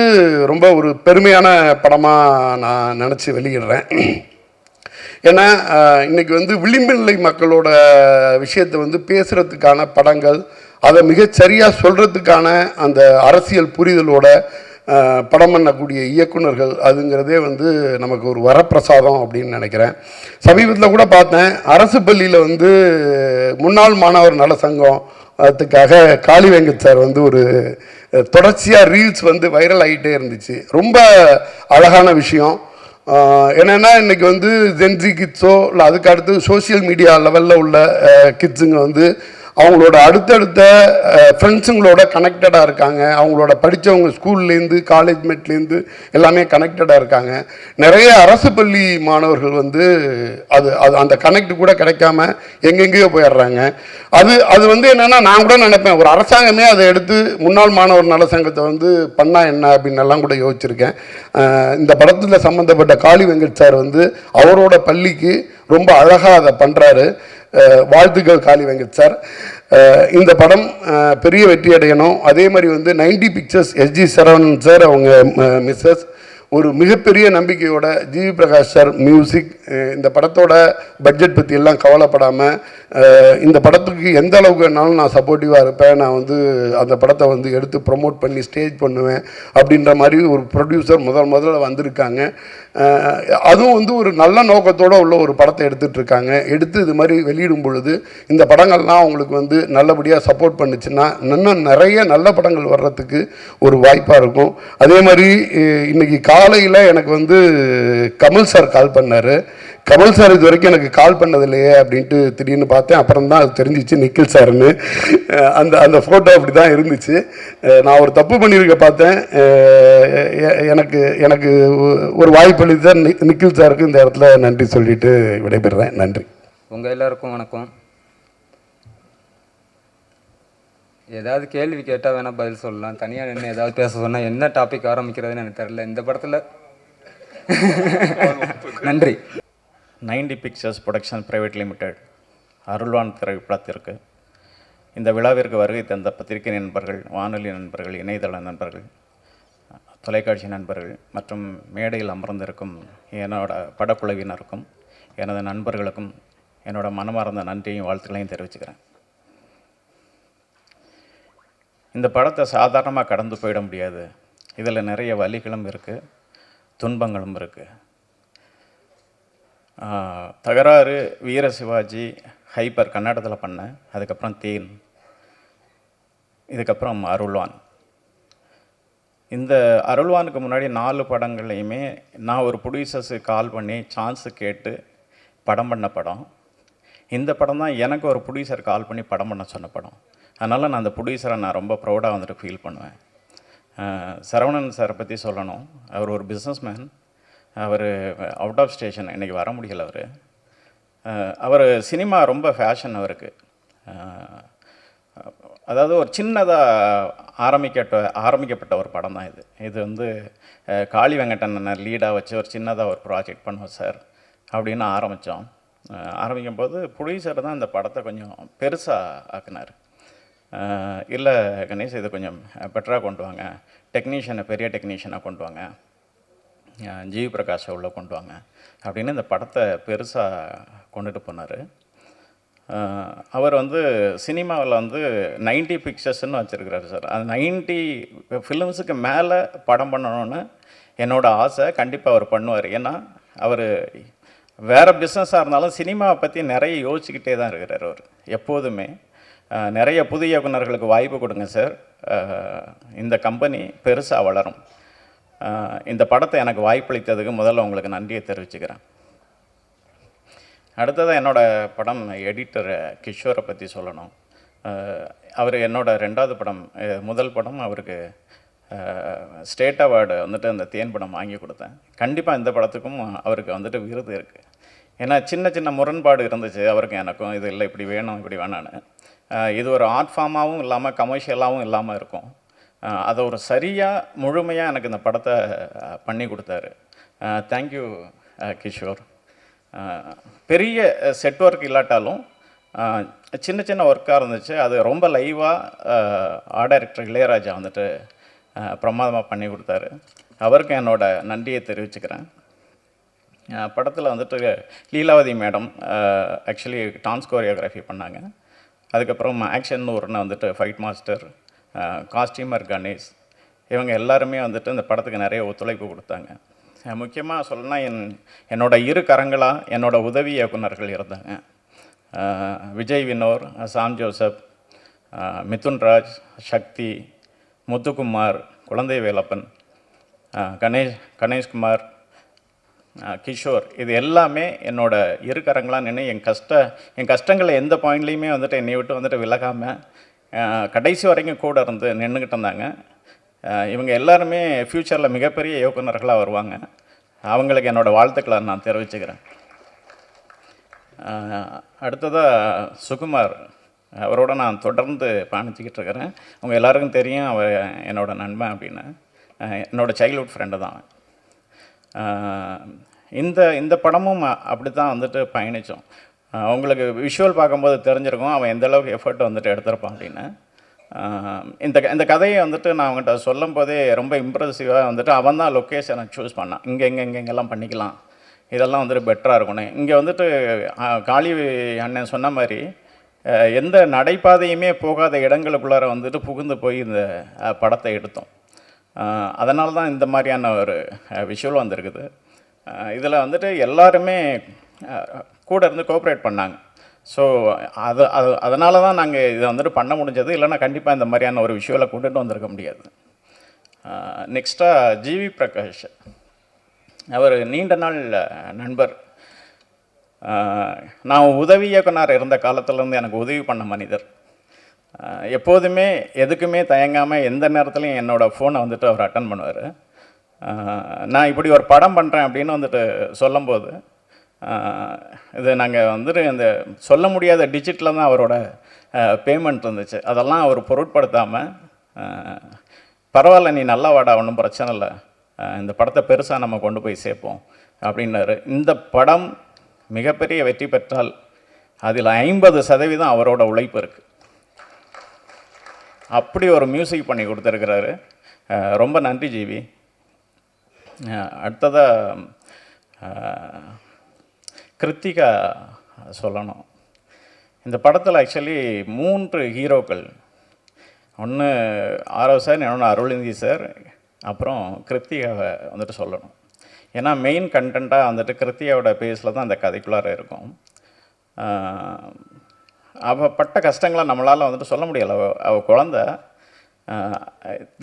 ரொம்ப ஒரு பெருமையான படமாக நான் நினச்சி வெளியிடுறேன். ஏன்னா இன்றைக்கி வந்து விளிம்பு நிலை மக்களோட விஷயத்தை வந்து பேசுகிறதுக்கான படங்கள், அதை மிகச்சரியாக சொல்கிறதுக்கான அந்த அரசியல் புரிதலோட படம் பண்ணக்கூடிய இயக்குனர்கள் அதுங்கிறதே வந்து நமக்கு ஒரு வரப்பிரசாதம் அப்படின்னு நினைக்கிறேன். சமீபத்தில் கூட பார்த்தேன், அரசு பள்ளியில் வந்து முன்னாள் மாணவர் நல சங்கம் அதுக்காக காளி வெங்கட் சார் வந்து ஒரு தொடர்ச்சியாக ரீல்ஸ் வந்து வைரல் ஆகிட்டே இருந்துச்சு. ரொம்ப அழகான விஷயம். என்னென்னா இன்றைக்கி வந்து ஜென்சி கிட்ஸோ இல்லை அதுக்கு அடுத்து சோஷியல் மீடியா லெவலில் உள்ள கிட்ஸுங்க வந்து அவங்களோட அடுத்தடுத்த ஃப்ரெண்ட்ஸுங்களோட கனெக்டடாக இருக்காங்க. அவங்களோட படித்தவங்க ஸ்கூல்லேருந்து காலேஜ்மெண்ட்லேருந்து எல்லாமே கனெக்டடாக இருக்காங்க. நிறைய அரசு பள்ளி மாணவர்கள் வந்து அந்த கனெக்ட் கூட கிடைக்காம எங்கெங்கேயோ போயிடுறாங்க. அது வந்து என்னென்னா நான் கூட நினைப்பேன், ஒரு அரசாங்கமே அதை எடுத்து முன்னாள் மாணவர் நல சங்கத்தை வந்து பண்ணால் என்ன அப்படின்னு எல்லாம் கூட யோசிச்சிருக்கேன். இந்த படத்தில் சம்மந்தப்பட்ட காளி வெங்கட் சார் வந்து அவரோட பள்ளிக்கு ரொம்ப அழகாக அதை பண்ணுறாரு. வாழ்த்துக்கள் காளி வெங்கட் சார். இந்த படம் பெரிய வெற்றி அடையணும். அதே மாதிரி வந்து 90 பிக்சர்ஸ் எஸ்ஜி சரவணன் சார் அவங்க மிஸ்ஸஸ் ஒரு மிகப்பெரிய நம்பிக்கையோட ஜிவி பிரகாஷ் சார் மியூசிக். இந்த படத்தோட பட்ஜெட் பற்றி எல்லாம் கவலைப்படாமல் இந்த படத்துக்கு எந்த அளவுக்கு வேணாலும் நான் சப்போர்ட்டிவாக இருப்பேன், நான் வந்து அந்த படத்தை வந்து எடுத்து ப்ரொமோட் பண்ணி ஸ்டேஜ் பண்ணுவேன் அப்படின்ற மாதிரி ஒரு ப்ரொடியூசர் முதல்ல வந்திருக்காங்க. அதுவும் வந்து ஒரு நல்ல நோக்கத்தோடு உள்ள ஒரு படத்தை எடுத்துகிட்ருக்காங்க. எடுத்து இது மாதிரி வெளியிடும் பொழுது இந்த படங்கள்லாம் அவங்களுக்கு வந்து நல்லபடியாக சப்போர்ட் பண்ணிச்சுன்னா இன்னும் நிறைய நல்ல படங்கள் வர்றதுக்கு ஒரு வாய்ப்பாக இருக்கும். அதே மாதிரி இன்றைக்கி காலையில் எனக்கு வந்து கமல் சார் கால் பண்ணார். கமல் சார் இது வரைக்கும் எனக்கு கால் பண்ணதில்லையே அப்படின்ட்டு திடீர்னு பார்த்தேன். அப்புறம் தான் அது தெரிஞ்சிச்சு நிக்கில் சார்னு. அந்த ஃபோட்டோ அப்படி தான் இருந்துச்சு. நான் ஒரு தப்பு பண்ணியிருக்க பார்த்தேன். எனக்கு ஒரு வாய்ப்பு அளித்த நிக்கில் சாருக்கு இந்த இடத்துல நன்றி சொல்லிட்டு விடைபெறுறேன். நன்றி. உங்கள் எல்லாருக்கும் வணக்கம். ஏதாவது கேள்வி கேட்டால் வேணால் பதில் சொல்லலாம். தனியாக நின்று ஏதாவது பேச சொன்னால் என்ன டாபிக் ஆரம்பிக்கிறதுன்னு எனக்கு தெரில இந்த படத்தில். நன்றி. 90 பிக்சர்ஸ் ப்ரொடக்ஷன் பிரைவேட் லிமிடெட் அருள்வான் திரைப்படத்திற்கு இந்த விழாவிற்கு வருகை தந்த பத்திரிகை நண்பர்கள், வானொலி நண்பர்கள், இணையதள நண்பர்கள், தொலைக்காட்சி நண்பர்கள் மற்றும் மேடையில் அமர்ந்திருக்கும் என்னோட படக்குழுவினருக்கும் எனது நண்பர்களுக்கும் என்னோட மனமார்ந்த நன்றியும் வாழ்த்துக்களையும் தெரிவிச்சுக்கிறேன். இந்த படத்தை சாதாரணமாக கடந்து போயிட முடியாது. இதில் நிறைய வலிகளும் இருக்குது, துன்பங்களும் இருக்குது. தகராறு, வீர சிவாஜி, ஹைப்பர் கன்னடத்தில் பண்ணேன். அதுக்கப்புறம் தேன், இதுக்கப்புறம் அருள்வான். இந்த அருள்வானுக்கு முன்னாடி 4 படங்கள்லையுமே நான் ஒரு ப்ரொடியூசர்ஸுக்கு கால் பண்ணி சான்ஸு கேட்டு படம் பண்ண படம். இந்த படம் தான் எனக்கு ஒரு ப்ரொடியூசர் கால் பண்ணி படம் பண்ண சொன்ன படம். அதனால் நான் அந்த ப்ரொடியூசரை நான் ரொம்ப ப்ரௌடாக வந்துட்டு ஃபீல் பண்ணுவேன். சரவணன் சாரை பற்றி சொல்லணும். அவர் ஒரு பிஸ்னஸ்மேன். அவர் அவுட் ஆஃப் ஸ்டேஷன், இன்றைக்கி வர முடியல. அவர் சினிமா ரொம்ப ஃபேஷன் அவருக்கு. அதாவது ஒரு சின்னதாக ஆரம்பிக்கப்பட்ட ஒரு படம் தான் இது. இது வந்து காளி வெங்கடன் லீடாக வச்சு ஒரு சின்னதாக ஒரு ப்ராஜெக்ட் பண்ணுவோம் சார் அப்படின்னு ஆரம்பித்தோம். ஆரம்பிக்கும் போது ப்ரொடியூசர் தான் இந்த படத்தை கொஞ்சம் பெருசாக ஆக்குனார். இல்லை கணேஷ், இது கொஞ்சம் பெட்டராக கொண்டு வாங்க, பெரிய டெக்னீஷியனாக கொண்டு வாங்க, ஜிவி பிரகாஷை உள்ளே கொண்டு வாங்க அப்படின்னு இந்த படத்தை பெருசாக கொண்டுட்டு போனார். அவர் வந்து சினிமாவில் வந்து 90 பிக்சர்ஸ்ன்னு வச்சுருக்கிறாரு சார். அது 90 ஃபிலிம்ஸுக்கு மேலே படம் பண்ணணும்னு என்னோடய ஆசை. கண்டிப்பாக அவர் பண்ணுவார். ஏன்னா அவர் வேறு பிஸ்னஸாக இருந்தாலும் சினிமாவை பற்றி நிறைய யோசிச்சுக்கிட்டே தான் இருக்கிறார் அவர் எப்போதுமே. நிறைய புதிய இயக்குநர்களுக்கு வாய்ப்பு கொடுங்க சார், இந்த கம்பெனி பெருசாக வளரும். இந்த படத்தை எனக்கு வாய்ப்பளித்ததுக்கு முதல்ல உங்களுக்கு நன்றியை தெரிவிச்சுக்கிறேன். அடுத்ததாக என்னோடய படம் எடிட்டர் கிஷோரை பற்றி சொல்லணும். அவர் என்னோடய 2வது படம். முதல் படம் அவருக்கு ஸ்டேட் அவார்டு வந்துட்டு அந்த தேன் படம் வாங்கி கொடுத்தேன். கண்டிப்பாக இந்த படத்துக்கும் அவருக்கு வந்துட்டு விருது இருக்குது. ஏன்னா சின்ன சின்ன முரண்பாடு இருந்துச்சு அவருக்கும் எனக்கும். இது இல்லை, இப்படி வேணும், இப்படி வேணான்னு. இது ஒரு ஆர்ட் ஃபார்மாகவும் இல்லாமல் கமர்ஷியலாகவும் இல்லாமல் இருக்கும். அதை ஒரு சரியாக முழுமையாக எனக்கு இந்த படத்தை பண்ணி கொடுத்தாரு. தேங்க்யூ கிஷோர். பெரிய செட் ஒர்க் இல்லாட்டாலும் சின்ன சின்ன ஒர்க்காக இருந்துச்சு. அது ரொம்ப லைவாக ஆர்ட் டைரக்டர் இளையராஜா வந்துட்டு பிரமாதமாக பண்ணி கொடுத்தாரு. அவருக்கு என்னோட நன்றியை தெரிவிச்சுக்கிறேன். படத்தில் வந்துட்டு Leelavathi madam actually dance choreography பண்ணாங்க. அதுக்கப்புறம் ஆக்ஷன் ஒருன்னு வந்துட்டு ஃபைட் மாஸ்டர், காஸ்டியூமர் கணேஷ், இவங்க எல்லாருமே வந்துட்டு இந்த படத்துக்கு நிறைய ஒத்துழைப்பு கொடுத்தாங்க. முக்கியமாக சொல்லணும்னா என்னோட 2 கரங்களாக என்னோட உதவி இயக்குனர்கள் இருந்தாங்க. விஜய் வினோர், சாம் ஜோசப், மிதுன்ராஜ், சக்தி, முத்துக்குமார், குழந்தை வேலப்பன், கணேஷ்குமார், கிஷோர், இது எல்லாமே என்னோட 2 கரங்களாக நின்று என் கஷ்டங்களை எந்த பாயிண்ட்லேயுமே வந்துட்டு என்னை விட்டு வந்துட்டு விலகாமல் கடைசி வரைக்கும் கூட இருந்து நின்றுக்கிட்டு இருந்தாங்க. இவங்க எல்லாருமே ஃப்யூச்சரில் மிகப்பெரிய இயக்குநர்களாக வருவாங்க. அவங்களுக்கு என்னோடய வாழ்த்துக்களை நான் தெரிவிச்சுக்கிறேன். அடுத்ததாக சுகுமார், அவரோட நான் தொடர்ந்து பயணிச்சுக்கிட்டு இருக்கிறேன். அவங்க எல்லாருக்கும் தெரியும் அவர் என்னோடய நண்பன் அப்படின்னு. என்னோடய சைல்ட்ஹுட் ஃப்ரெண்டு தான். இந்த படமும் அப்படி தான் வந்துட்டு பயணித்தோம். அவங்களுக்கு விஷுவல் பார்க்கும்போது தெரிஞ்சிருக்கும் அவன் எந்தளவுக்கு எஃபர்ட் வந்துட்டு எடுத்திருப்பான் அப்படின்னு. இந்த கதையை வந்துட்டு நான் அவங்ககிட்ட சொல்லும் போதே ரொம்ப இம்ப்ரெசிவாக வந்துட்டு அவன் தான் லொக்கேஷனை சூஸ் பண்ணான். இங்கெல்லாம் பண்ணிக்கலாம், இதெல்லாம் வந்துட்டு பெட்டராக இருக்கணும். இங்கே வந்துட்டு காளி அண்ணன் சொன்ன மாதிரி எந்த நடைபாதையுமே போகாத இடங்களுக்குள்ளார வந்துட்டு புகுந்து போய் இந்த படத்தை எடுத்தோம். அதனால தான் இந்த மாதிரியான ஒரு விஷுவல் வந்திருக்குது. இதில் வந்துட்டு எல்லாருமே கூட இருந்து கோஆப்ரேட் பண்ணாங்க. ஸோ அதனால தான் நாங்கள் இதை வந்துட்டு பண்ண முடிஞ்சது. இல்லைன்னா கண்டிப்பாக இந்த மாதிரியான ஒரு விஷுவலை கொண்டுட்டு வந்திருக்க முடியாது. நெக்ஸ்ட்டாக ஜிவி பிரகாஷ், அவர் நீண்ட நாள் நண்பர். நான் உதவி இயக்குனர் இருந்த காலத்துலேருந்து எனக்கு உதவி பண்ண மனிதர். எப்போதுமே எதுக்குமே தயங்காமல் எந்த நேரத்துலையும் என்னோடய ஃபோனை வந்துட்டு அவர் அட்டன் பண்ணுவார். நான் இப்படி ஒரு படம் பண்ணுறேன் அப்படின்னு வந்துட்டு சொல்லும்போது இது நாங்கள் வந்துட்டு இந்த சொல்ல முடியாத டிஜிட்டில் தான் அவரோட பேமெண்ட் இருந்துச்சு. அதெல்லாம் அவர் பொருட்படுத்தாமல் பரவாயில்ல நீ நல்லா வாடா, ஒன்றும் பிரச்சனை இல்லை, இந்த படத்தை பெருசாக நம்ம கொண்டு போய் சேர்ப்போம் அப்படின்னாரு. இந்த படம் மிகப்பெரிய வெற்றி பெற்றால் அதில் 50% அவரோட உழைப்பு இருக்குது. அப்படி ஒரு மியூசிக் பண்ணி கொடுத்துருக்கிறாரு. ரொம்ப நன்றி ஜிவி. அடுத்ததாக கிருத்திகா சொல்லணும். இந்த படத்தில் ஆக்சுவலி 3 ஹீரோக்கள். ஒன்று ஆரவ் சார், இன்னொன்று அருள்நிதி சார், அப்புறம் கிருத்திகாவை வந்துட்டு சொல்லணும். ஏன்னா மெயின் கண்டென்ட்டாக வந்துட்டு கிருத்திகாவோட பேஸில் தான் அந்த கதைக்குள்ளார இருக்கும். அவள் பட்ட கஷ்டங்களை நம்மளால் வந்துட்டு சொல்ல முடியலை. அவள் குழந்த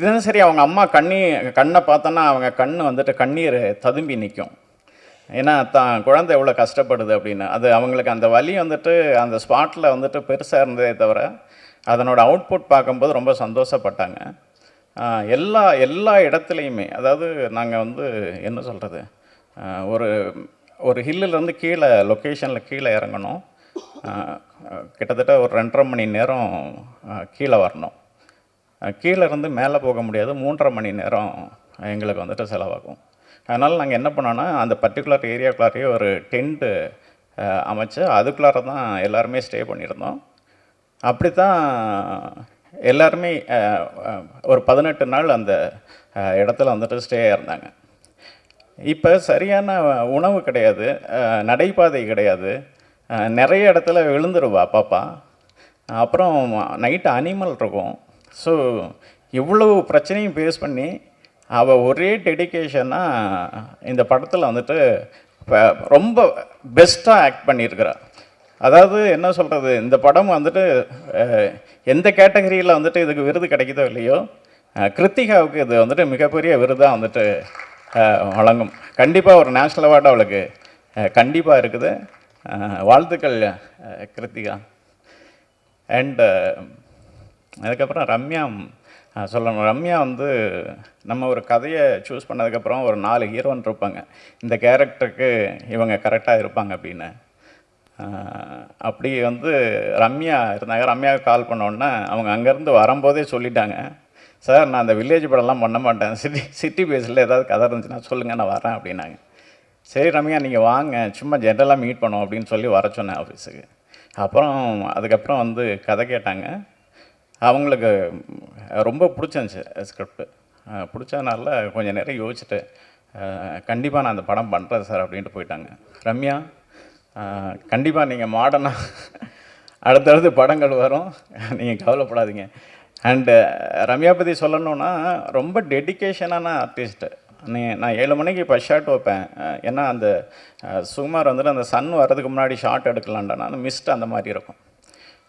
தினசரி அவங்க அம்மா கண்ணை பார்த்தோன்னா அவங்க கண் வந்துட்டு கண்ணீர் ததும்பி நிற்கும். ஏன்னா தான் குழந்தை எவ்வளோ கஷ்டப்படுது அப்படின்னு. அது அவங்களுக்கு அந்த வலி வந்துட்டு அந்த ஸ்பாட்டில் வந்துட்டு பெருசாக இருந்ததே தவிர அதனோட அவுட்புட் பார்க்கும்போது ரொம்ப சந்தோஷப்பட்டாங்க. எல்லா இடத்துலையுமே, அதாவது நாங்கள் வந்து என்ன சொல்கிறது, ஒரு ஹில்லிலேருந்து கீழே லொக்கேஷனில் கீழே இறங்கணும். கிட்டத்தட்ட ஒரு 2.5 மணி நேரம் கீழே வரணும். கீழே இருந்து மேலே போக முடியாது, 3.5 மணி நேரம் எங்களுக்கு வந்துட்டு செலவாகும். அதனால் நாங்கள் என்ன பண்ணோன்னா அந்த பர்டிகுலர் ஏரியாக்குள்ளாரையே ஒரு டென்ட்டு அமைச்சு அதுக்குள்ளார தான் எல்லாருமே ஸ்டே பண்ணியிருந்தோம். அப்படி தான் எல்லாருமே ஒரு 18 நாள் அந்த இடத்துல வந்துட்டு ஸ்டே இருந்தாங்க. இப்போ சரியான உணவு கிடையாது, நடைபாதை கிடையாது, நிறைய இடத்துல விழுந்துருவா பாப்பா. அப்புறம் நைட்டு அனிமல் இருக்கும். ஸோ இவ்வளவு பிரச்சனையும் ஃபேஸ் பண்ணி அவள் ஒரே டெடிக்கேஷனாக இந்த படத்தில் வந்துட்டு ரொம்ப பெஸ்ட்டாக ஆக்ட் பண்ணியிருக்கிறா. அதாவது என்ன சொல்கிறது, இந்த படம் வந்துட்டு எந்த கேட்டகரியில் வந்துட்டு இதுக்கு விருது கிடைக்குதோ இல்லையோ, கிருத்திகாவுக்கு இது வந்துட்டு மிகப்பெரிய விருதாக வந்துட்டு வழங்கும். கண்டிப்பாக ஒரு நேஷ்னல் அவார்டு அவளுக்கு கண்டிப்பாக இருக்குது. வாழ்த்துக்கள் கிருத்திகா. அண்டு அதுக்கப்புறம் ரம்யா சொல்லணும். ரம்யா வந்து நம்ம ஒரு கதையை சூஸ் பண்ணதுக்கப்புறம் ஒரு 4 ஹீரோன்னு இருப்பாங்க, இந்த கேரக்டருக்கு இவங்க கரெக்டாக இருப்பாங்க அப்படின்னு. அப்படி வந்து ரம்யா இருந்தாங்க. ரம்யாவுக்கு கால் பண்ணோன்னே அவங்க அங்கேருந்து வரும்போதே சொல்லிட்டாங்க, சார் நான் அந்த வில்லேஜ் படம்லாம் பண்ண மாட்டேன், சிட்டி பேஸில் ஏதாவது கதை இருந்துச்சுன்னா சொல்லுங்கள், நான் வரேன் அப்படின்னாங்க. சரி ரம்யா நீங்கள் வாங்க, சும்மா ஜென்ரலாக மீட் பண்ணோம் அப்படின்னு சொல்லி வர சொன்னேன் ஆஃபீஸுக்கு. அதுக்கப்புறம் வந்து கதை கேட்டாங்க. அவங்களுக்கு ரொம்ப பிடிச்சிருந்துச்சி ஸ்கிரிப்டு. பிடிச்சதுனால கொஞ்சம் நேரம் யோசிச்சுட்டு கண்டிப்பாக நான் அந்த படம் பண்ணுறேன் சார் அப்படின்ட்டு போயிட்டாங்க. ரம்யா கண்டிப்பாக நீங்கள் மாடர்னாக அடுத்தடுத்து படங்கள் வரும், நீங்கள் கவலைப்படாதீங்க. அண்டு ரம்யா பற்றி சொல்லணுன்னா ரொம்ப டெடிக்கேஷனான ஆர்டிஸ்ட்டு. நான் 7 மணிக்கு இப்போ ஷாட் வைப்பேன். ஏன்னா அந்த சுமார் வந்துட்டு அந்த சன் வர்றதுக்கு முன்னாடி ஷாட் எடுக்கலான்டா, அந்த மிஸ்ட் அந்த மாதிரி இருக்கும்.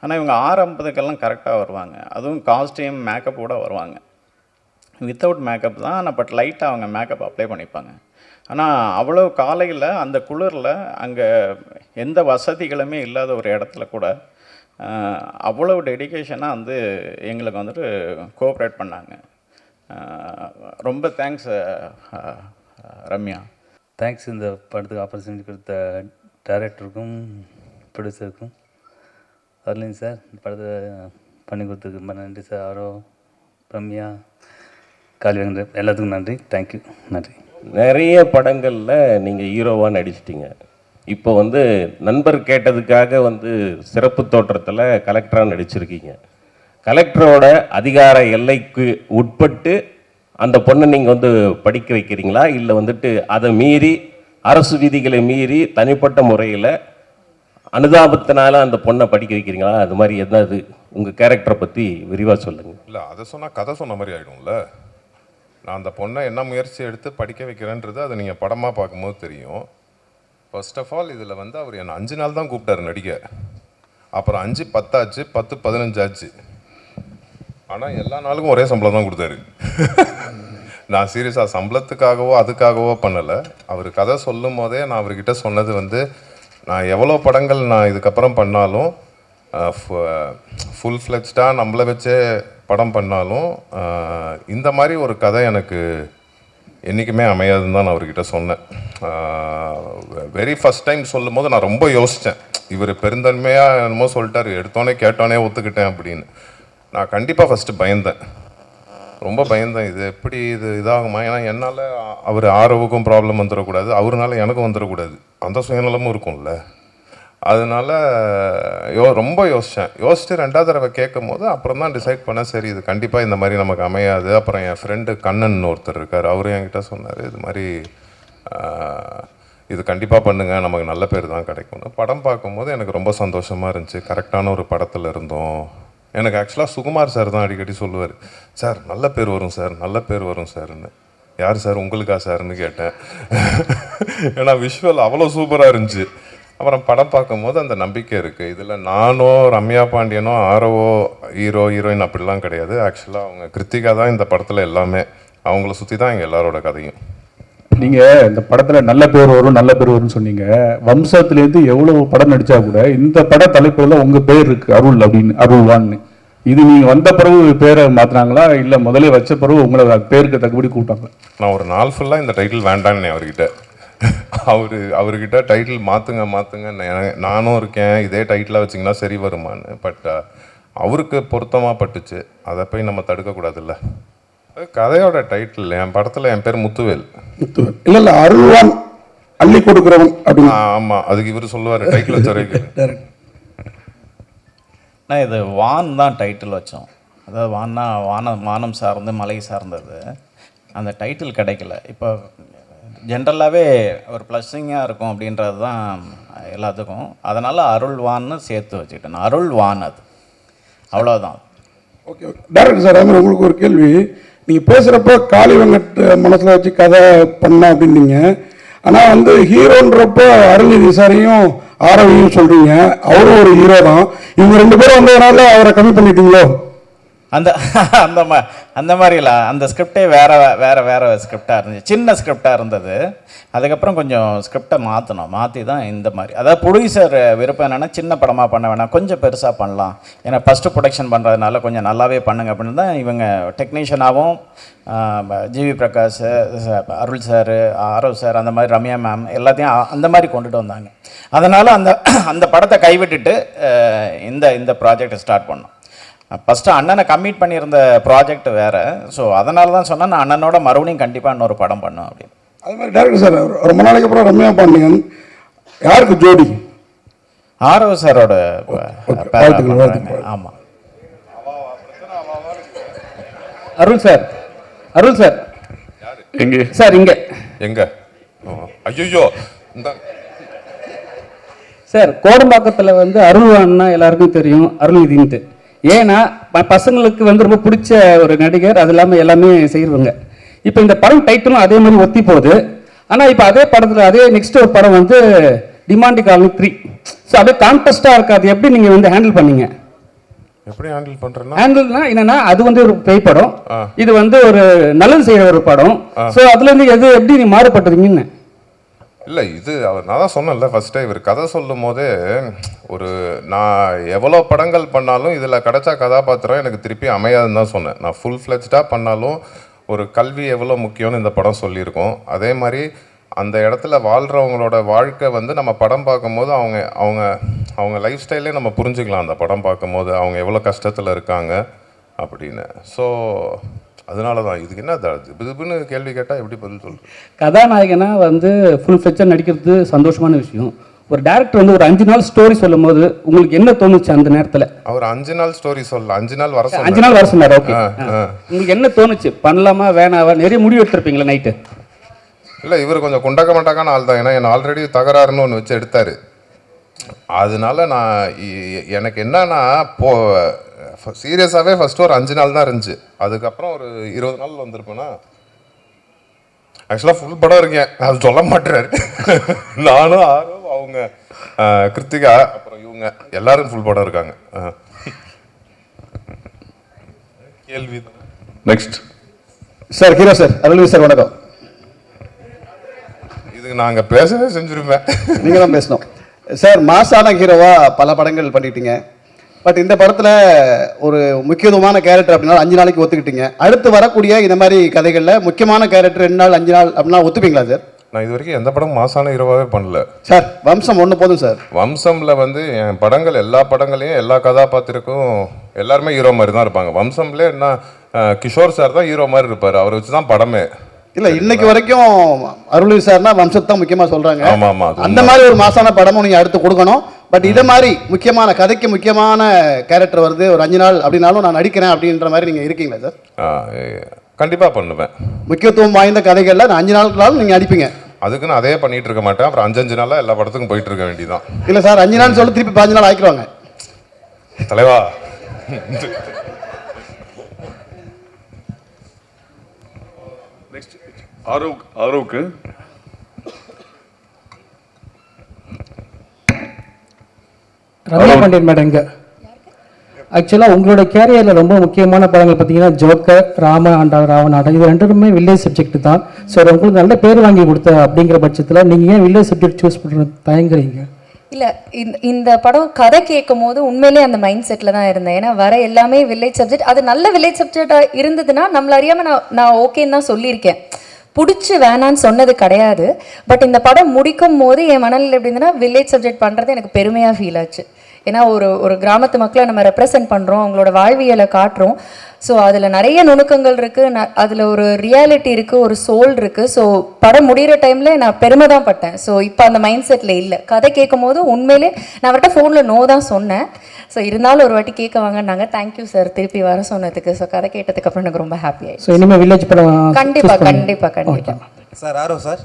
ஆனால் இவங்க 6:50க்கெல்லாம் கரெக்டாக வருவாங்க. அதுவும் காஸ்டியூம் மேக்கப்போடு வருவாங்க. வித்தவுட் மேக்கப் தான், ஆனால் பட் லைட்டாக அவங்க மேக்கப் அப்ளை பண்ணிப்பாங்க. ஆனால் அவ்வளோ காலையில் அந்த குளிரில் அங்கே எந்த வசதிகளுமே இல்லாத ஒரு இடத்துல கூட அவ்வளோ டெடிக்கேஷனாக வந்து எங்களுக்கு வந்துட்டு கோஆப்ரேட் பண்ணாங்க. ரொம்ப தேங்க்ஸ் ரம்யா. தேங்க்ஸ் இந்த படத்துக்கு ஆப்பர்ச்சுனிட்டி கொடுத்த டைரக்டருக்கும் ப்ரொடியூசருக்கும். வரலைங்க சார், இந்த படத்தை பண்ணி கொடுத்ததுக்கு ரொம்ப நன்றி சார். அவரும் ரம்யா, காளிவேங்கர் எல்லாத்துக்கும் நன்றி. தேங்க்யூ, நன்றி. நிறைய படங்களில் நீங்கள் ஹீரோவாக நடிச்சிட்டிங்க. இப்போ வந்து நண்பர் கேட்டதுக்காக வந்து சிறப்பு தோற்றத்தில் கலெக்டராக நடிச்சிருக்கீங்க. கலெக்டரோட அதிகார எல்லைக்கு உட்பட்டு அந்த பொண்ணை நீங்கள் வந்து படிக்க வைக்கிறீங்களா, இல்லை வந்துட்டு அதை மீறி அரசு விதிகளை மீறி தனிப்பட்ட முறையில் அனுதாபத்தினால அந்த பொண்ணை படிக்க வைக்கிறீங்களா? அது மாதிரி எதாவது உங்கள் கேரக்டரை பற்றி விரிவாக சொல்லுங்கள். இல்லை, அதை சொன்னால் கதை சொன்ன மாதிரி ஆகிடும்ல. நான் அந்த பொண்ணை என்ன முயற்சி எடுத்து படிக்க வைக்கிறேன்றது அதை நீங்கள் படமாக பார்க்கும்போது தெரியும். ஃபர்ஸ்ட் ஆஃப் ஆல் இதில் வந்து அவர் என்னை 5 நாள் தான் கூப்பிட்டாரு நடிக்க. அப்புறம் 5 10 ஆச்சு, 10 15 ஆச்சு. ஆனால் எல்லா நாளுக்கும் ஒரே சம்பளம் தான் கொடுத்தாரு. நான் சீரியஸாக சம்பளத்துக்காகவோ அதுக்காகவோ பண்ணலை. அவர் கதை சொல்லும் போதே நான் அவர்கிட்ட சொன்னது வந்து, நான் எவ்வளோ படங்கள் நான் இதுக்கப்புறம் பண்ணாலும் ஃபுல் ஃப்ளெக்ஸ்டாக நம்மளை வச்சே படம் பண்ணாலும் இந்த மாதிரி ஒரு கதை எனக்கு என்றைக்குமே அமையாதுன்னு தான் நான் அவர்கிட்ட சொன்னேன். வெரி ஃபஸ்ட் டைம் சொல்லும் போது நான் ரொம்ப யோசித்தேன். இவர் பெருந்தன்மையாக என்னமோ சொல்லிட்டார், எடுத்தோன்னே கேட்டோன்னே ஒத்துக்கிட்டேன் அப்படின்னு. நான் கண்டிப்பாக ஃபஸ்ட்டு பயந்தேன், ரொம்ப பயந்தேன். இது எப்படி இதாகுமா? ஏன்னா என்னால் அவர் ஆரோவுக்கும் ப்ராப்ளம் வந்துடக்கூடாது, அவருனால எனக்கும் வந்துடக்கூடாது, அந்த சுயநலமும் இருக்கும்ல. அதனால ரொம்ப யோசிச்சுட்டு 2வது தடவை கேட்கும் போது அப்புறம் தான் டிசைட் பண்ணேன், சரி இது கண்டிப்பாக இந்த மாதிரி நமக்கு அமையாது. அப்புறம் என் ஃப்ரெண்டு கண்ணன் ஒருத்தர் இருக்கார், அவரும் என்கிட்ட சொன்னார், இது மாதிரி இது கண்டிப்பாக பண்ணுங்கள், நமக்கு நல்ல பேர் தான் கிடைக்கும்னு. படம் பார்க்கும்போது எனக்கு ரொம்ப சந்தோஷமாக இருந்துச்சு. கரெக்டான ஒரு படத்தில் இருந்தோம். எனக்கு ஆக்சுவலாக சுகுமார் சார் தான் அடிக்கடி சொல்லுவார், சார் நல்ல பேர் வரும் சார், நல்ல பேர் வரும் சார்ன்னு. யார் சார், உங்களுக்கா சார்னு கேட்டேன். ஏன்னா விஷுவல் அவ்வளோ சூப்பராக இருந்துச்சு. அப்புறம் படம் பார்க்கும்போது அந்த நம்பிக்கை இருக்குது. இதில் நானோ ரம்யா பாண்டியனோ ஆரவோ ஹீரோயின் அப்படிலாம் கிடையாது. ஆக்சுவலாக அவங்க கிருத்திகா தான் இந்த படத்தில் எல்லாமே. அவங்கள சுற்றி தான் எங்கள் எல்லாரோட கதையும். நீங்கள் இந்த படத்தில் நல்ல பேர் வரும் நல்ல பேர் வரும்னு சொன்னீங்க. வம்சத்துலேருந்து எவ்வளோ படம் நடித்தா கூட இந்த பட தலைப்பில் உங்கள் பேர் இருக்குது, அருள் அப்படின்னு, அருள்வான்னு. இது நீங்கள் வந்த பிறகு பேரை மாற்றினாங்களா இல்லை முதலே வச்ச பிறகு உங்களை பேருக்கு தக்கபடி கூப்பிட்டாங்களா? நான் ஒரு நாள் ஃபுல்லாக இந்த டைட்டில் வேண்டான்னு அவர்கிட்ட அவர்கிட்ட டைட்டில் மாற்றுங்க நானும் இருக்கேன், இதே டைட்டிலாக வச்சிங்கன்னா சரி வருமானு. பட் அவருக்கு பொருத்தமாக பட்டுச்சு, அதை போய் நம்ம தடுக்கக்கூடாதுல்ல. கதையோட டைட்டில் என் படத்தில் என் பேர் முத்துவேல். இல்லை அருள்வான் அள்ளி கொடுக்குறவன் அப்படின்னு. ஆமாம், அதுக்கு இவர் சொல்லுவார் டைட்டில் வச்ச வரைக்கும். நான் இது வான் தான் டைட்டில் வச்சோம். அதாவது வான்னா வானம் சார்ந்து மலை சார்ந்தது. அந்த டைட்டில் கிடைக்கல. இப்போ ஜென்ரலாகவே ஒரு ப்ளஸ்ஸிங்காக இருக்கும் அப்படின்றது தான் எல்லாத்துக்கும். அதனால் அருள்வான்னு சேர்த்து வச்சுக்கிட்டேன். அருள்வான் அது, அவ்வளோதான். ஓகே டேரக்டர் சார், அது உங்களுக்கு ஒரு கேள்வி. நீங்கள் பேசுகிறப்போ காளி வெங்கட் மனசில் வச்சு கதை பண்ண அப்படின்னீங்க. ஆனால் வந்து ஹீரோன்றப்போ அருள்நிதி சாரையும் ஆரவியும் சொல்கிறீங்க, அவரும் ஒரு ஹீரோ தான். இவங்க 2 பேரும் வந்ததுனால அவரை கம்மி பண்ணிட்டீங்களோ? அந்த மாதிரி இல்லை. அந்த ஸ்கிரிப்டே வேறு ஸ்கிரிப்டாக இருந்துச்சு, சின்ன ஸ்கிரிப்டாக இருந்தது. அதுக்கப்புறம் கொஞ்சம் ஸ்கிரிப்டை மாற்றி தான் இந்த மாதிரி. அதாவது ப்ரொடியூசர் விருப்பம் என்னென்னா சின்ன படமாக பண்ண வேணாம், கொஞ்சம் பெருசாக பண்ணலாம், ஏன்னா ஃபஸ்ட்டு ப்ரொடக்ஷன் பண்ணுறதுனால கொஞ்சம் நல்லாவே பண்ணுங்க அப்படின்னு தான் இவங்க டெக்னீஷியனாகவும் ஜிவி பிரகாஷ், அருள் சார், ஆரவ் சார், அந்த மாதிரி ரம்யா மேம் எல்லாத்தையும் அந்த மாதிரி கொண்டுட்டு வந்தாங்க. அதனால் அந்த படத்தை கைவிட்டுட்டு இந்த ப்ராஜெக்டை ஸ்டார்ட் பண்ணோம். ஃபஸ்ட்டு அண்ணனை கம்மிட் பண்ணியிருந்த ப்ராஜெக்ட் வேறு. ஸோ அதனால தான் சொன்னேன், நான் அண்ணனோட மறுபடியும் கண்டிப்பாக இன்னொரு படம் பண்ணோம் அப்படின்னு. அது மாதிரி டேரக்டர் சார், ரொம்ப நாளைக்கு அப்புறம் ரம்யா பாண்டியன் யாருக்கு ஜோடி? ஆரவ் சாரோட. ஆமாம். அருள் சார் எங்கே சார்? எங்கே? ஐயோ இந்த சார் கோடம்பாக்கத்தில் வந்து அருள்வான்னா எல்லாருக்கும் தெரியும், அருள்நிதின்ட்டு. ஏன்னா பசங்களுக்கு வந்து ரொம்ப பிடிச்ச ஒரு நடிகர், அது இல்லாமல் எல்லாமே செய்வாங்க. இப்போ இந்த படம் டைட்டிலும் அதே மாதிரி ஒத்தி போகுது. ஆனால் இப்போ அதே படத்தில் அதே நெக்ஸ்ட் ஒரு படம் வந்து டிமாண்டி காலனி 3. ஸோ அப்படியே கான்டெஸ்டாக இருக்காது. எப்படி நீங்கள் வந்து ஹேண்டில் பண்ணீங்க? எப்படி ஹேண்டில் பண்ணுறேன்னா, ஹேண்டில்னா என்னன்னா அது வந்து ஒரு பேய் படம், இது வந்து ஒரு நல்லது செய்கிற ஒரு படம். ஸோ அதுலேருந்து எப்படி நீ மாறுபட்டதுங்கன்னு? இல்லை இது நான் தான் சொன்னேன்ல ஃபஸ்ட்டே, இவர் கதை சொல்லும் போதே நான் எவ்வளோ படங்கள் பண்ணாலும் இதில் கிடைச்சா கதாபாத்திரம் எனக்கு திருப்பி அமையாதுன்னு தான் சொன்னேன். நான் ஃபுல் ஃப்ளெஜ்டாக பண்ணாலும் ஒரு கல்வி எவ்வளோ முக்கியம்னு இந்த படம் சொல்லியிருக்கோம். அதே மாதிரி அந்த இடத்துல வாழ்கிறவங்களோட வாழ்க்கை வந்து நம்ம படம் பார்க்கும்போது அவங்க லைஃப் ஸ்டைலே நம்ம புரிஞ்சுக்கலாம். அந்த படம் பார்க்கும்போது அவங்க எவ்வளோ கஷ்டத்தில் இருக்காங்க அப்படின்னு. ஸோ அதனால தான் இதுக்கு என்ன இதுன்னு கேள்வி கேட்டால் எப்படி பதில் சொல்கிறது? கதாநாயகனா வந்து ஃபுல் ஃப்ளெஜ்டாக நடிக்கிறது சந்தோஷமான விஷயம். ஒரு டேரக்டர் வந்து ஒரு 5 நாள் ஸ்டோரி சொல்லும் போது உங்களுக்கு என்ன தோணுச்சு அந்த நேரத்தில்? அவர் 5 நாள் ஸ்டோரி சொல்லல, 5 நாள் வர சொன்னார். ஓகே, உங்களுக்கு என்ன தோணுச்சு? பண்ணலாமா வேணாவா? நிறைய முடிவு எடுத்திருப்பீங்களா நைட்டு? இல்லை, இவர் கொஞ்சம் குண்டக்க மட்டக்கான ஆள் தான். ஏன்னா என்ன ஆல்ரெடி தகராறுன்னு ஒன்று வச்சு எடுத்தார். அதனால எனக்கு என்னன்னா சீரியஸாகவே ஃபஸ்ட்டு ஒரு 5 நாள் தான் இருந்துச்சு. அதுக்கப்புறம் ஒரு 20 நாள் வந்திருப்பேன்னா. ஆக்சுவலாக ஃபுல் படம் இருக்கேன், அது சொல்ல மாட்டேறாரு. நானும் ஆரவ், அவங்க கிருத்திகா, அப்புறம் இவங்க எல்லாரும் ஃபுல் படம் இருக்காங்க. கேள்வி next sir, hero sir, Arulnithi sir வணக்கம். இதுக்கு நாங்கள் பேசவே செஞ்சுருப்பேன், நீங்கள் தான் பேசணும் சார். மாசான ஹீரோவாக பல படங்கள் பண்ணிட்டீங்க. பட் இந்த படத்தில் ஒரு முக்கியத்துவமான கேரக்டர் அப்படின்னா 5 நாளைக்கு ஒத்துக்கிட்டீங்க. அடுத்து வரக்கூடிய இந்த மாதிரி கதைகளில் முக்கியமான கேரக்டர் 2 நாள் 5 நாள் அப்படின்னா ஒத்துப்பீங்களா சார்? நான் இது வரைக்கும் எந்த படம் மாசான ஹீரோவாகவே பண்ணல சார். வம்சம் ஒன்று போதும் சார். வம்சமில் வந்து என் படங்கள் எல்லா படங்களையும் எல்லா கதாபாத்திரக்கும் எல்லாருமே ஹீரோ மாதிரி தான் இருப்பாங்க. வம்சம்ல என்ன கிஷோர் சார் தான் ஹீரோ மாதிரி இருப்பார். அவரை வச்சு தான் படமே. இல்லை, இன்னைக்கு வரைக்கும் அருள்நிதி சார்னா வம்சத்தை தான் முக்கியமாக சொல்கிறாங்க. ஆமாம் ஆமாம். அந்த மாதிரி ஒரு மாசான படமும் நீங்கள் அடுத்து கொடுக்கணும். பட் இதை மாதிரி முக்கியமான கதைக்கு முக்கியமான கேரக்டர் வருது ஒரு 5 நாள் அப்படின்னாலும் நான் நடிக்கிறேன் அப்படின்ற மாதிரி நீங்கள் இருக்கீங்களா சார்? கண்டிப்பாக பண்ணுவேன். முக்கியத்துவம் வாய்ந்த கதைகளில் நான் 5 நாளுக்குனாலும் நீங்கள் நடிப்பீங்க. அதுக்குன்னு அதே பண்ணிட்டு இருக்க மாட்டேன். அப்புறம் 5 நாளாக எல்லா படத்துக்கும் போயிட்டு இருக்க வேண்டியதான். இல்லை சார், 5 நாள் சொல்லி திருப்பி 5 நாள் ஆக்கிடுவாங்க தலைவா. ஆரோவுக்கு ரம்யா பாண்டியன் மேடம் இங்கே ஆக்சுவலாக உங்களோட கேரியரில் ரொம்ப முக்கியமான படங்கள் பார்த்தீங்கன்னா ஜோக்கர், ராம ஆண்டா ராவணாட்டம், இது ரெண்டுமே வில்லேஜ் சப்ஜெக்ட் தான். ஸோ உங்களுக்கு நல்ல பேர் வாங்கி கொடுத்த அப்படிங்கிற பட்சத்தில் நீங்கள் ஏன் வில்லேஜ் சப்ஜெக்ட் சூஸ் பண்ணுறது தயங்குறீங்க? இல்லை, இந்த படம் கதை கேட்கும் போது உண்மையிலே அந்த மைண்ட் செட்டில் தான் இருந்தேன். ஏன்னா வர எல்லாமே வில்லேஜ் சப்ஜெக்ட், அது நல்ல வில்லேஜ் சப்ஜெக்டாக இருந்ததுன்னா நம்மள அறியாமல் நான் ஓகேன்னு தான் சொல்லியிருக்கேன். பிடிச்சி வேணான்னு சொன்னது கிடையாது. பட் இந்த படம் முடிக்கும் போது என் மனநிலை எப்படி இருந்ததுன்னா வில்லேஜ் சப்ஜெக்ட் பண்ணுறது எனக்கு பெருமையாக ஃபீல் ஆச்சு. ஏன்னா ஒரு கிராமத்து மக்களை நம்ம ரெப்ரசன்ட் பண்ணுறோம், அவங்களோட வாழ்வியலை காட்டுறோம். ஸோ அதில் நிறைய நுணுக்கங்கள் இருக்குது, அதில் ஒரு ரியாலிட்டி இருக்குது, ஒரு சோல் இருக்குது. ஸோ படம் முடிகிற டைமில் நான் பெருமை தான் பட்டேன். ஸோ இப்போ அந்த மைண்ட் செட்டில் இல்லை. கதை கேட்கும் போது உண்மையிலே நான் அவர்கிட்ட ஃபோனில் நோ தான் சொன்னேன். ஸோ இருந்தாலும் ஒரு வாட்டி கேட்க வாங்கினாங்க. தேங்க்யூ சார் திருப்பி வர சொன்னதுக்கு. ஸோ கதை கேட்டதுக்கப்புறம் எனக்கு ரொம்ப ஹாப்பி ஆயிடுச்சு. ஸோ இனிமேல் வில்லேஜ் படம் கண்டிப்பாக. சார் ஆரோ சார்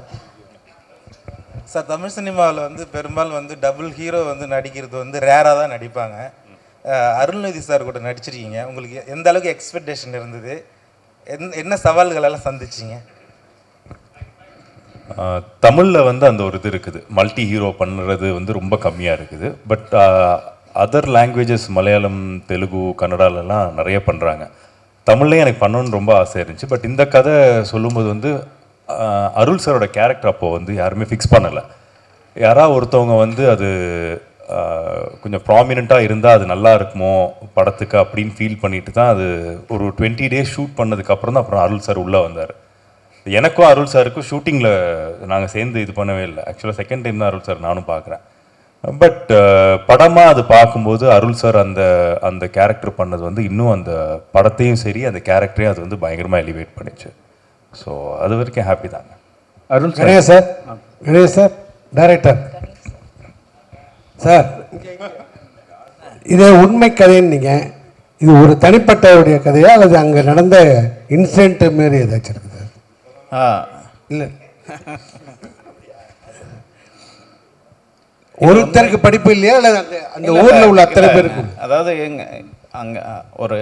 தமிழ் சினிமாவில் வந்து பெரும்பாலும் வந்து டபுள் ஹீரோ வந்து நடிக்கிறது வந்து ரேராக தான் நடிப்பாங்க. அருள்நிதி சார் கூட நடிச்சிருக்கீங்க. உங்களுக்கு எந்த அளவுக்கு எக்ஸ்பெக்டேஷன் இருந்தது? என்ன சவால்கள் எல்லாம் சந்திச்சிங்க? தமிழில் வந்து அந்த ஒரு இது இருக்குது, மல்டி ஹீரோ பண்ணுறது வந்து ரொம்ப கம்மியாக இருக்குது. But other languages Malayalam, Telugu, கன்னடாலெல்லாம் நிறைய பண்ணுறாங்க. தமிழ்லேயும் எனக்கு பண்ணணுன்னு ரொம்ப ஆசை இருந்துச்சு. பட் இந்த கதை சொல்லும்போது வந்து அருள் சாரோட கேரக்டர் அப்போது வந்து யாருமே ஃபிக்ஸ் பண்ணலை. யாராவது ஒருத்தவங்க வந்து அது கொஞ்சம் ப்ராமினெண்ட்டாக இருந்தால் அது நல்லா இருக்குமோ படத்துக்கு அப்படின்னு ஃபீல் பண்ணிட்டு தான் அது ஒரு 20 days ஷூட் பண்ணதுக்கப்புறம் தான் அப்புறம் அருள் சார் உள்ளே வந்தார். எனக்கும் அருள் சாருக்கும் ஷூட்டிங்கில் நாங்கள் சேர்ந்து இது பண்ணவே இல்லை. ஆக்சுவலாக செகண்ட் டைம் தான் அருள் சார் நானும் பார்க்குறேன். பட் படமாக அது பார்க்கும்போது அருள் சார் அந்த கேரக்டர் பண்ணது வந்து இன்னும் அந்த படத்தையும் சரி அந்த கேரக்டரையும் அது வந்து பயங்கரமாக எலிவேட் பண்ணிச்சு. ஸோ அது வரைக்கும் ஹாப்பி தாங்க. அருள் கணேஷ் சார் டைரக்டர் சார், இது உண்மை கதைன்னு நீங்கள் இது ஒரு தனிப்பட்டவருடைய கதையா அல்லது அங்கே நடந்த இன்சிடென்ட் மாரி ஏதாச்சும் இருக்குது? இல்லை, ஒருத்தருக்கு படிப்பு இல்லையா அல்லது அந்த ஊரில் உள்ள அத்தனை பேருக்கு? அதாவது அங்கே ஒரு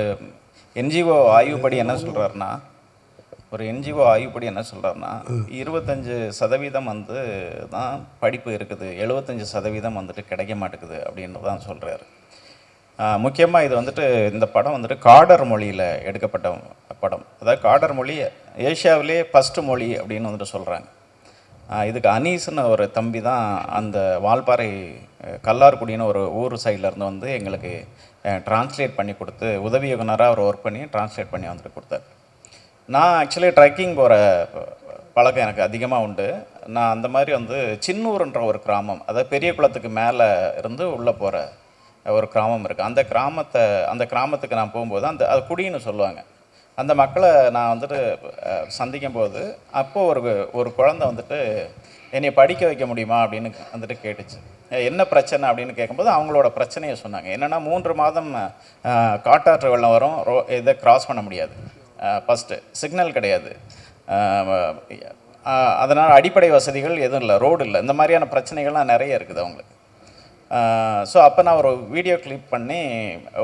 என்ஜிஓ ஆய்வுப்படி என்ன சொல்கிறாருன்னா 25% வந்து தான் படிப்பு இருக்குது, 75% வந்துட்டு கிடைக்க மாட்டேங்குது அப்படின்னு தான் சொல்கிறாரு. முக்கியமாக இது வந்துட்டு இந்த படம் வந்துட்டு காடர் மொழியில் எடுக்கப்பட்ட படம். அதாவது காடர் மொழி ஏஷியாவிலே ஃபஸ்ட்டு மொழி அப்படின்னு வந்துட்டு சொல்கிறாங்க. இதுக்கு அனீஸ்னு ஒரு தம்பி தான் அந்த வால்பாறை கல்லார்குடின்னு ஒரு ஊர் சைட்லேருந்து வந்து எங்களுக்கு ட்ரான்ஸ்லேட் பண்ணி கொடுத்து உதவி இயக்குனராக அவர் ஒர்க் பண்ணி ட்ரான்ஸ்லேட் பண்ணி வந்துட்டு கொடுத்தார். நான் ஆக்சுவலி ட்ரெக்கிங் போகிற பழக்கம் எனக்கு அதிகமாக உண்டு. நான் அந்த மாதிரி வந்து சின்னூர்ன்ற ஒரு கிராமம், அதாவது பெரிய குளத்துக்கு மேலே இருந்து உள்ளே போகிற ஒரு கிராமம் இருக்குது. அந்த கிராமத்துக்கு நான் போகும்போது அது குடின்னு சொல்லுவாங்க. அந்த மக்களை நான் வந்துட்டு சந்திக்கும் போது அப்போது ஒரு குழந்தை வந்துட்டு என்னை படிக்க வைக்க முடியுமா அப்படின்னு வந்துட்டு கேட்டுச்சு. என்ன பிரச்சனை அப்படின்னு கேட்கும்போது அவங்களோட பிரச்சனையை சொன்னாங்க. என்னென்னா 3 மாதம் காட்டாற்று வெள்ளம் வரும், இதை கிராஸ் பண்ண முடியாது, ஃபஸ்ட்டு சிக்னல் கிடையாது, அதனால் அடிப்படை வசதிகள் எதுவும் இல்லை, ரோடு இல்லை, இந்த மாதிரியான பிரச்சனைகள்லாம் நிறைய இருக்குது அவங்களுக்கு. ஸோ அப்போ நான் ஒரு வீடியோ கிளிப் பண்ணி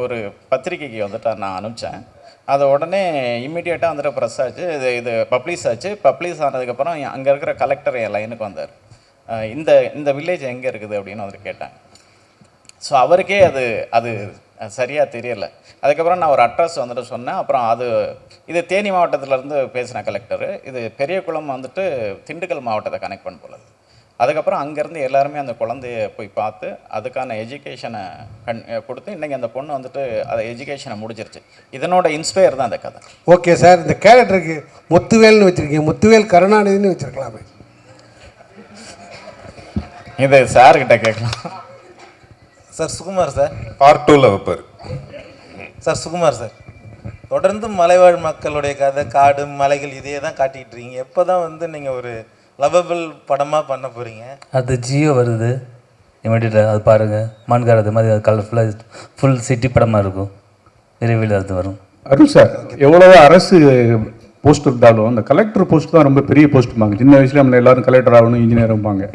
ஒரு பத்திரிக்கைக்கு வந்துட்டு நான் அனுப்பிச்சேன். அதை உடனே இம்மிடியேட்டாக வந்துட்டு ப்ரெஸ் ஆச்சு, இது பப்ளிஷ் ஆச்சு. பப்ளிஷ் ஆனதுக்கப்புறம் அங்கே இருக்கிற கலெக்டர் என் லைனுக்கு வந்தார். இந்த வில்லேஜ் எங்கே இருக்குது அப்படின்னு வந்துட்டு கேட்டாங்க. ஸோ அவருக்கே அது சரியாக தெரியலை. அதுக்கப்புறம் நான் ஒரு அட்ரஸ் வந்துட்டு சொன்னேன். அப்புறம் இது தேனி மாவட்டத்திலேருந்து பேசின கலெக்டரு, இது பெரியகுளம் வந்துட்டு திண்டுக்கல் மாவட்டத்தை கனெக்ட் பண்ண போகிறது. அதுக்கப்புறம் அங்கேருந்து எல்லாருமே அந்த குழந்தைய போய் பார்த்து அதுக்கான எஜுகேஷனை கொடுத்து இன்றைக்கி அந்த பொண்ணு வந்துட்டு அதை எஜுகேஷனை முடிச்சிருச்சு. இதனோட இன்ஸ்பயர் தான் அந்த கதை. ஓகே சார், இந்த கேரக்டருக்கு முத்துவேல்னு வச்சுருக்கீங்க, முத்துவேல் கருணாநிதினு வச்சுருக்கலாமே. இது சார்கிட்ட கேட்கலாம். சார் சுகுமார் சார் பார்ட் 2ல் வைப்பார். சார் சுகுமார் சார், தொடர்ந்து மலைவாழ் மக்களுடைய கதை, காடு மலைகள் இதே தான் காட்டிகிட்டு இருக்கீங்க. எப்போ தான் வந்து நீங்கள் ஒரு லவபிள் படமாக பண்ண போகிறீங்க? அது ஜியோ வருது இமீடியட்டாக, அது பாருங்கள். மான்கார் அது மாதிரி அது கலர்ஃபுல்லாக ஃபுல் சிட்டி படமாக இருக்கும், விரைவில் அது வரும். அருள் சார், எவ்வளோ அரசு போஸ்ட் இருந்தாலும் அந்த கலெக்டர் போஸ்ட் தான் ரொம்ப பெரிய போஸ்ட்டுப்பாங்க. சின்ன வயசுல நம்ம எல்லாரும் கலெக்டர் ஆகணும், இன்ஜினியர் ஆகுவாங்க.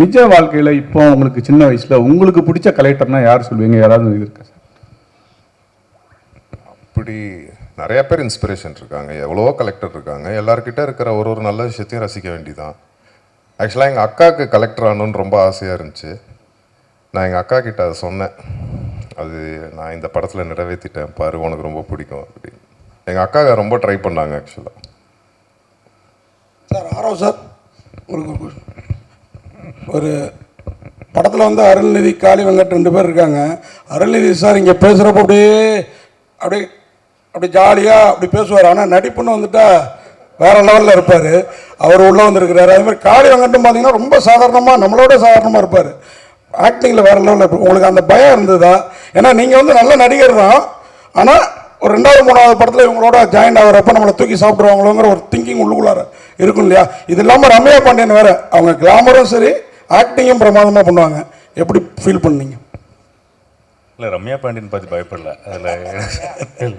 நிஜ வாழ்க்கையில் இப்போ உங்களுக்கு சின்ன வயசில் உங்களுக்கு பிடிச்ச கலெக்டர்னா யார் சொல்லுவீங்க? யாராவது இருக்கா சார்? அப்படி நிறைய பேர் இன்ஸ்பிரேஷன் இருக்காங்க, எவ்வளவோ கலெக்டர் இருக்காங்க. எல்லாருக்கிட்ட இருக்கிற ஒரு நல்ல விஷயத்தையும் ரசிக்க வேண்டிதான். ஆக்சுவலாக எங்கள் அக்காவுக்கு கலெக்டர் ஆகணுன்னு ரொம்ப ஆசையாக இருந்துச்சு. நான் எங்கள் அக்கா கிட்ட அதை சொன்னேன், அது நான் இந்த படத்தில் நிறைவேற்றிட்டேன் பாரு, உனக்கு ரொம்ப பிடிக்கும் அப்படின்னு. எங்கள் அக்கா ரொம்ப ட்ரை பண்ணாங்க ஆக்சுவலாக. சார் ஆரோ சார், உங்களுக்கு ஒரு படத்தில் வந்து அருள்நிதி காளி வெங்கட் 2 பேர் இருக்காங்க. அருள்நிதி சார் இங்கே பேசுகிறப்ப அப்படி ஜாலியாக அப்படி பேசுவார். ஆனால் நடிப்புன்னு வந்துட்டா வேறு லெவலில் இருப்பார். அவர் உள்ளே வந்துருக்கிறாரு. அதே மாதிரி காளி வெங்கட்டும் பார்த்தீங்கன்னா ரொம்ப சாதாரணமாக, நம்மளோட சாதாரணமாக இருப்பார். ஆக்டிங்கில் வேறு லெவலில் இருப்பார். உங்களுக்கு அந்த பயம் இருந்ததா? ஏன்னா நீங்கள் வந்து நல்ல நடிகர் தான், ஆனால் ஒரு 2வது 3வது படத்தில் இவங்களோட ஜாயின் ஆகிறப்ப நம்மளை தூக்கி சாப்பிட்ருவாங்களோங்கிற ஒரு திங்கிங் உள்ளுக்குள்ளார இருக்கும் இல்லையா? இது இல்லாமல் ரம்யா பாண்டியன் வேறு, அவங்க கிளாமரும் சரி ஆக்டிங்கும் பிரமாதமாக பண்ணுவாங்க. எப்படி ஃபீல் பண்ணீங்க? இல்லை, ரம்யா பாண்டியன் பற்றி பயப்படல. அதில்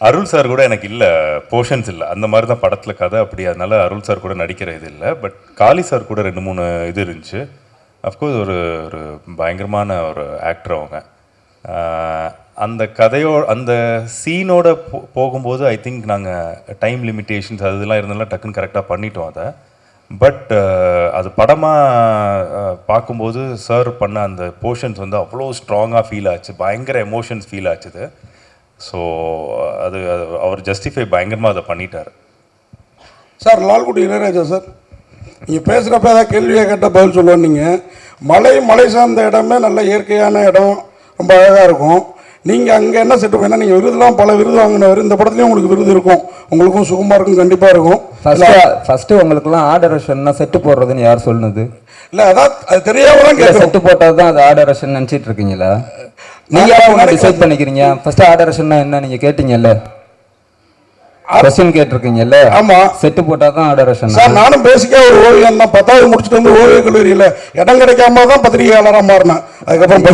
அருள் சார் கூட எனக்கு இல்லை, போர்ஷன்ஸ் இல்லை. அந்த மாதிரி தான் படத்தில் கதை அப்படி. அதனால அருள் சார் கூட நடிக்கிற இது இல்லை. பட் காளி சார் கூட 2-3 இது இருந்துச்சு. அஃப்கோர்ஸ் ஒரு ஒரு பயங்கரமான ஒரு ஆக்டர் அவங்க. அந்த அந்த சீனோட போகும்போது ஐ திங்க் நாங்கள் டைம் லிமிட்டேஷன்ஸ் அதெல்லாம் இருந்தாலும் டக்குன்னு கரெக்டாக பண்ணிட்டோம் அதை. பட் அது படமாக பார்க்கும்போது சார் பண்ண அந்த போர்ஷன்ஸ் வந்து அவ்வளோ ஸ்ட்ராங்காக ஃபீல் ஆச்சு, பயங்கர எமோஷன்ஸ் ஃபீல் ஆச்சுது. ஸோ அது அவர் ஜஸ்டிஃபை பயங்கரமாக அதை பண்ணிட்டார். சார் லால்குடி இளையராஜா சார், நீங்கள் பேசுகிறப்ப ஏதாவது கேள்வியாக கேட்டால் பதில் சொல்லுவேன். நீங்கள் மலை சார்ந்த இடமே நல்ல இயற்கையான இடம், ரொம்ப அழகாக இருக்கும். நீங்கள் அங்கே என்ன செட்டு பண்ணால் நீங்கள் விருதுலாம் பல விருது வாங்கினவர், இந்த படத்துலேயும் உங்களுக்கு விருது இருக்கும், உங்களுக்கும் சுகமாக இருக்கும், கண்டிப்பாக இருக்கும். ஃபஸ்ட்டு உங்களுக்குலாம் ஆர்டரேஷன்னா செட்டு போடுறதுன்னு யார் சொன்னது? இல்லை அதான் அது தெரியாமல் தான் கேட்குறேன். செட்டு போட்டது தான் அது ஆர்டரேஷன் நினச்சிட்டு இருக்கீங்களா? நீங்கள் யாரும் டிசைட் பண்ணிக்கிறீங்க? ஃபஸ்ட்டு ஆர்டரேஷன்னா என்ன நீங்கள் கேட்டீங்கல்ல, கொஸ்டின் கேட்டிருக்கீங்கல்ல? ஆமாம், செட்டு போட்டால் தான் ஆர்டரேஷன். சார் நானும் பேசிக்காக ஒரு ஓவியம் தான், 10வது முடிச்சுட்டு வந்து ஓவிய கல்லூரியில் இடம் கிடைக்காம தான் பத்திரிகையாளராக மாறினேன். அதுக்கப்புறம்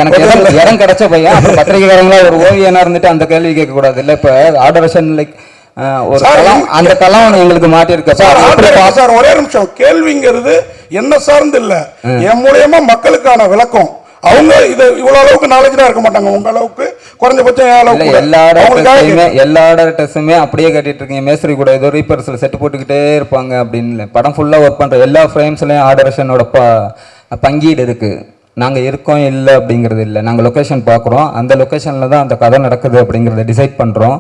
எனக்கு இடம் கிடைச்ச பையன் அப்புறம் பத்திரிகைக்காரங்களா ஒரு ஓவியனா இருந்துட்டு அந்த கேள்வி கேட்கக்கூடாது இல்லை. இப்போ ஆர்டரேஷன் லைக் ஒரு அந்த கலாம் எங்களுக்கு மாட்டிருக்க சார். ஒரே நிமிஷம், கேள்விங்கிறது என்ன சார்ந்து இல்லை, என் மூலியமா மக்களுக்கான விளக்கம். அவங்க இது இவ்வளவு அளவுக்கு நாலேஜா இருக்க மாட்டாங்க, உங்க அளவுக்கு குறைஞ்சபட்சம் எல்லா டெஸ்ட்டுமே அப்படியே கேட்டுட்டு இருக்கீங்க. மேஸ்திரி கூட ஏதோ ரீபர்சல் செட் போட்டுக்கிட்டே இருப்பாங்க அப்படின்னு. படம் ஃபுல்லா ஒர்க் பண்ற எல்லா ஃப்ரேம்ஸ்லயும் ஆர்டரேஷனோட பங்கீடு இருக்கு. நாங்கள் இருக்கோம் இல்லை அப்படிங்கிறது இல்லை, நாங்கள் லொக்கேஷன் பார்க்குறோம், அந்த லொக்கேஷனில் தான் அந்த கதை நடக்குது அப்படிங்கிறத டிசைட் பண்ணுறோம்.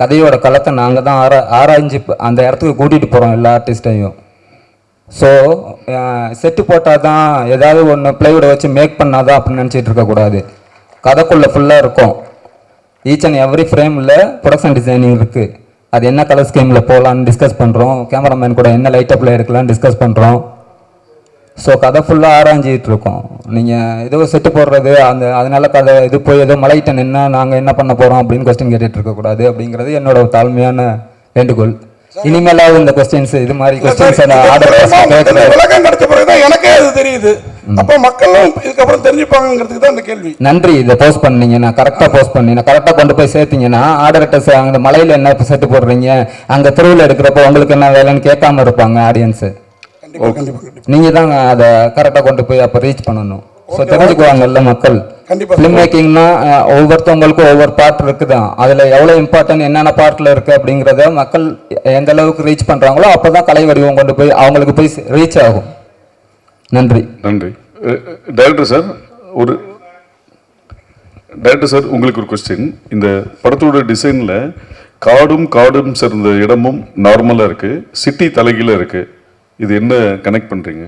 கதையோட களத்தை நாங்கள் தான் ஆராய்ஞ்சு அந்த இடத்துக்கு கூட்டிகிட்டு போகிறோம் எல்லா ஆர்டிஸ்டையும். ஸோ செட்டு போட்டால் தான் ஏதாவது ஒன்று பிளைவுடை வச்சு மேக் பண்ணாதான் அப்படின்னு நினச்சிட்டு இருக்கக்கூடாது. கதைக்குள்ளே ஃபுல்லாக இருக்கும். ஈச் அண்ட் எவ்ரி ஃப்ரேமில் ப்ரொடக்ஷன் டிசைனிங் இருக்குது. அது என்ன கலர் ஸ்கீமில் போகலான்னு டிஸ்கஸ் பண்ணுறோம். கேமராமேன் கூட என்ன லைட்டப்பில் எடுக்கலான்னு டிஸ்கஸ் பண்ணுறோம். ஸோ கதை ஃபுல்லாக ஆராய்ஞ்சிட்டு இருக்கோம். நீங்கள் ஏதோ செட்டு போடுறது அதனால கதை இது போய் ஏதோ மலையிட்ட நின்னா நாங்கள் என்ன பண்ண போகிறோம் அப்படின்னு கொஸ்டின் கேட்டுட்டு இருக்கக்கூடாது அப்படிங்கிறது என்னோட தாழ்மையான வேண்டுகோள். இனிமேலாவது இந்த கொஸ்டின்ஸ் இது மாதிரி கொஸ்டின்ஸ் விளக்கம் கிடைச்ச பிறகுதான் எனக்கே அது தெரியுது. அப்போ மக்களும் இதுக்கப்புறம் தெரிஞ்சுப்பாங்கிறதுக்கு தான் இந்த கேள்வி. நன்றி. இதை போஸ்ட் பண்ணீங்க, நான் கரெக்டாக போஸ்ட் பண்ணி நான் கரெக்டாக கொண்டு போய் சேர்த்தீங்கன்னா ஆர்டர்ஸ் அங்கே மலையில் என்ன செட்டு போடுறீங்க, அங்கே திருவிழா எடுக்கிறப்போ உங்களுக்கு என்ன வேலைன்னு கேட்காம இருப்பாங்க ஆடியன்ஸு. நீங்க தான் அதை கரெக்டாக கொண்டு போய் அப்போ ரீச் பண்ணணும். ஸோ தெரிஞ்சுக்குவாங்கல்ல மக்கள். ஃபிலிம் மேக்கிங்னா ஒவ்வொருத்தவங்களுக்கும் ஒவ்வொரு பார்ட் இருக்குதான், அதில் எவ்வளோ இம்பார்ட்டன்ட் என்னென்ன பார்ட்டில் இருக்குது அப்படிங்கிறத மக்கள் எந்த அளவுக்கு ரீச் பண்ணுறாங்களோ அப்போ தான் கலை வடிவம் கொண்டு போய் அவங்களுக்கு போய் ரீச் ஆகும். நன்றி. நன்றி. டைரக்டர் சார், டைரக்டர் சார் உங்களுக்கு ஒரு கொஸ்டின். இந்த படத்தோட டிசைனில் காடும் சேர்ந்த இடமும் நார்மலாக இருக்குது, சிட்டி தலைகீழ இருக்குது. இது என்ன கனெக்ட் பண்ணுறீங்க?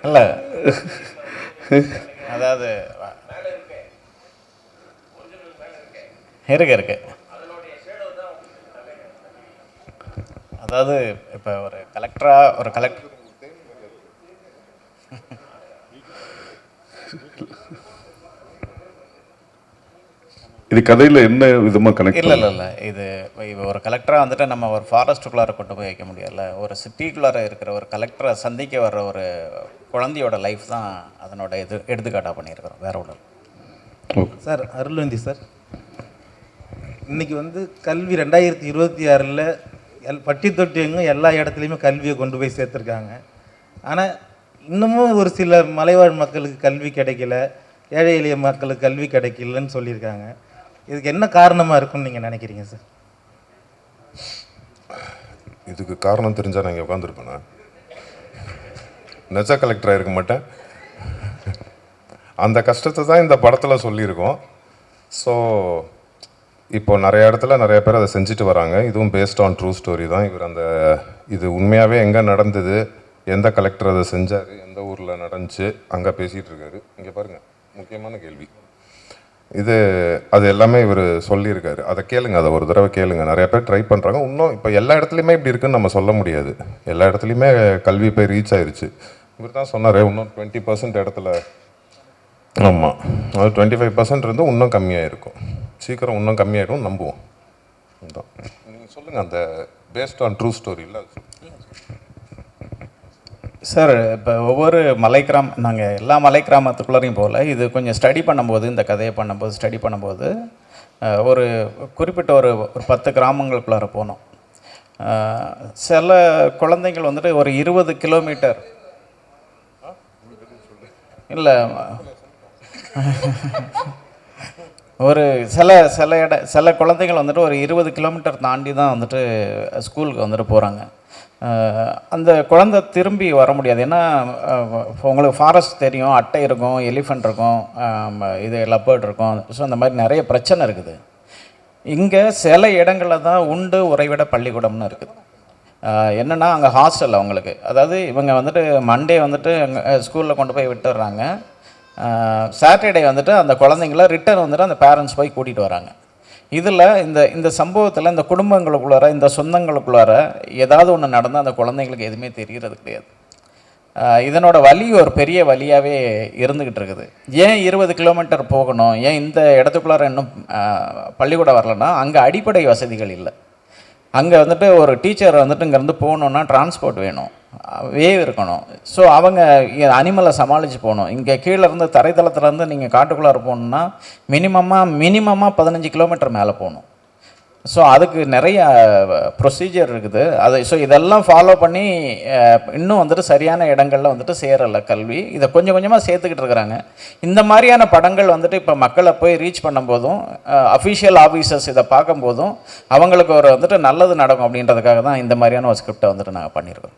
இல்லை அதாவது இருக்கு அதாவது இப்போ ஒரு கலெக்டர் இது கதையில் என்ன விதமாக கனெக்ட் இல்லை இது ஒரு கலெக்டராக வந்துட்டு நம்ம ஒரு ஃபாரஸ்ட்டுக்குள்ளார கொண்டு போய் வைக்க முடியல. ஒரு சிட்டிக்குள்ளார இருக்கிற ஒரு கலெக்டரை சந்திக்க வர்ற ஒரு குழந்தையோட லைஃப் தான் அதனோட எடுத்துக்காட்டாக பண்ணியிருக்கிறோம், வேற ஒன்று. சார் அருள்வந்தி சார், இன்றைக்கி வந்து கல்வி 2026 பட்டி தொட்டியங்க எல்லா இடத்துலையுமே கல்வியை கொண்டு போய் சேர்த்துருக்காங்க. ஆனால் இன்னமும் ஒரு சில மலைவாழ் மக்களுக்கு கல்வி கிடைக்கல, ஏழை எளிய மக்களுக்கு கல்வி கிடைக்கலன்னு சொல்லியிருக்காங்க. இதுக்கு என்ன காரணமாக இருக்குன்னு நீங்கள் நினைக்கிறீங்க சார்? இதுக்கு காரணம் தெரிஞ்சால் நான் இங்கே உட்காந்துருப்பேண்ணா, நெஜ கலெக்டராக இருக்க மாட்டேன். அந்த கஷ்டத்தை தான் இந்த படத்தில் சொல்லியிருக்கோம். ஸோ இப்போ நிறைய இடத்துல நிறைய பேர் அதை செஞ்சுட்டு வராங்க. இதுவும் பேஸ்ட் ஆன் ட்ரூ ஸ்டோரி தான். இது உண்மையாகவே எங்கே நடந்தது, எந்த கலெக்டர் அதை செஞ்சார், எந்த ஊரில் நடந்துச்சு, அங்கே பேசிகிட்டு இருக்காரு. இங்கே பாருங்கள், முக்கியமான கேள்வி அது எல்லாமே இவர் சொல்லியிருக்காரு. அதை கேளுங்க, அதை ஒரு தடவை கேளுங்க. நிறைய பேர் ட்ரை பண்ணுறாங்க. இன்னும் இப்போ எல்லா இடத்துலையுமே இப்படி இருக்குன்னு நம்ம சொல்ல முடியாது. எல்லா இடத்துலையுமே கல்வி போய் ரீச் ஆயிடுச்சு. இவர் தான் சொன்னார், இன்னும் 20% இடத்துல, ஆமாம், அது 25% இருந்து இன்னும் கம்மியாக இருக்கும். சீக்கிரம் இன்னும் கம்மியாகிடும் நம்புவோம். அதுதான் நீங்கள் சொல்லுங்கள், அந்த பேஸ்ட் ஆன் ட்ரூ ஸ்டோரி இல்லை சார். இப்போ ஒவ்வொரு நாங்கள் எல்லா மலை கிராமத்துக்குள்ளரையும் போகல. இது கொஞ்சம் ஸ்டடி பண்ணும்போது, இந்த கதையை ஸ்டடி பண்ணும்போது ஒரு குறிப்பிட்ட ஒரு 10 கிராமங்களுக்குள்ளார போனோம். சில குழந்தைகள் வந்துட்டு ஒரு 20 கிலோமீட்டர் இல்லை ஒரு சில குழந்தைகள் வந்துட்டு ஒரு 20 கிலோமீட்டர் தாண்டி தான் வந்துட்டு ஸ்கூலுக்கு வந்துட்டு போகிறாங்க. அந்த குழந்தை திரும்பி வர முடியாது. ஏன்னா உங்களுக்கு ஃபாரஸ்ட் தெரியும், அட்டை இருக்கும், எலிஃபண்ட் இருக்கும், இது லெப்பர்ட் இருக்கும். ஸோ அந்த மாதிரி நிறைய பிரச்சனை இருக்குது. இங்கே சில இடங்களில் தான் உண்டு உறைவிட பள்ளிக்கூடம்னு இருக்குது. என்னென்னா அங்கே ஹாஸ்டல் அவங்களுக்கு, அதாவது இவங்க வந்துட்டு மண்டே வந்துட்டு ஸ்கூலில் கொண்டு போய் விட்டுடுறாங்க. சாட்டர்டே வந்துட்டு அந்த குழந்தைங்கள ரிட்டர்ன் வந்துட்டு அந்த பேரண்ட்ஸ் போய் கூட்டிகிட்டு வராங்க. இதில் இந்த சம்பவத்தில் இந்த குடும்பங்களுக்குள்ளார, இந்த சொந்தங்களுக்குள்ளார ஏதாவது ஒன்று நடந்தால் அந்த குழந்தைங்களுக்கு எதுவுமே தெரியறது கிடையாது. இதனோட வலி ஒரு பெரிய வலியாகவே இருந்துக்கிட்டு இருக்குது. ஏன் 20 கிலோமீட்டர் போகணும், ஏன் இந்த இடத்துக்குள்ளார இன்னும் பள்ளிக்கூடம் வரலன்னா, அங்கே அடிப்படை வசதிகள் இல்லை. அங்கே வந்துட்டு ஒரு டீச்சர் வந்துட்டு இங்கேருந்து போகணுன்னா டிரான்ஸ்போர்ட் வேணும், வேவ் இருக்கணும். ஸோ அவங்க அனிமலை சமாளித்து போகணும். இங்கே கீழே இருந்து தரைத்தளத்துலேருந்து நீங்கள் காட்டுக்குள்ளார போகணுன்னா மினிமமாக 15 கிலோமீட்டர் மேலே போகணும். ஸோ அதுக்கு நிறைய ப்ரொசீஜர் இருக்குது. ஸோ இதெல்லாம் ஃபாலோ பண்ணி இன்னும் வந்துட்டு சரியான இடங்களில் வந்துட்டு சேரலை கல்வி. இதை கொஞ்சம் கொஞ்சமாக சேர்த்துக்கிட்டு இருக்கிறாங்க. இந்த மாதிரியான படங்கள் வந்துட்டு இப்போ மக்களை போய் ரீச் பண்ணும்போதும், அஃபிஷியல் ஆஃபீஸர்ஸ் இதை பார்க்கும்போதும் அவங்களுக்கு ஒரு வந்துட்டு நல்லது நடக்கும் அப்படின்றதுக்காக தான் இந்த மாதிரியான ஒரு ஸ்கிரிப்டை வந்துட்டு நாங்கள் பண்ணியிருக்கோம்.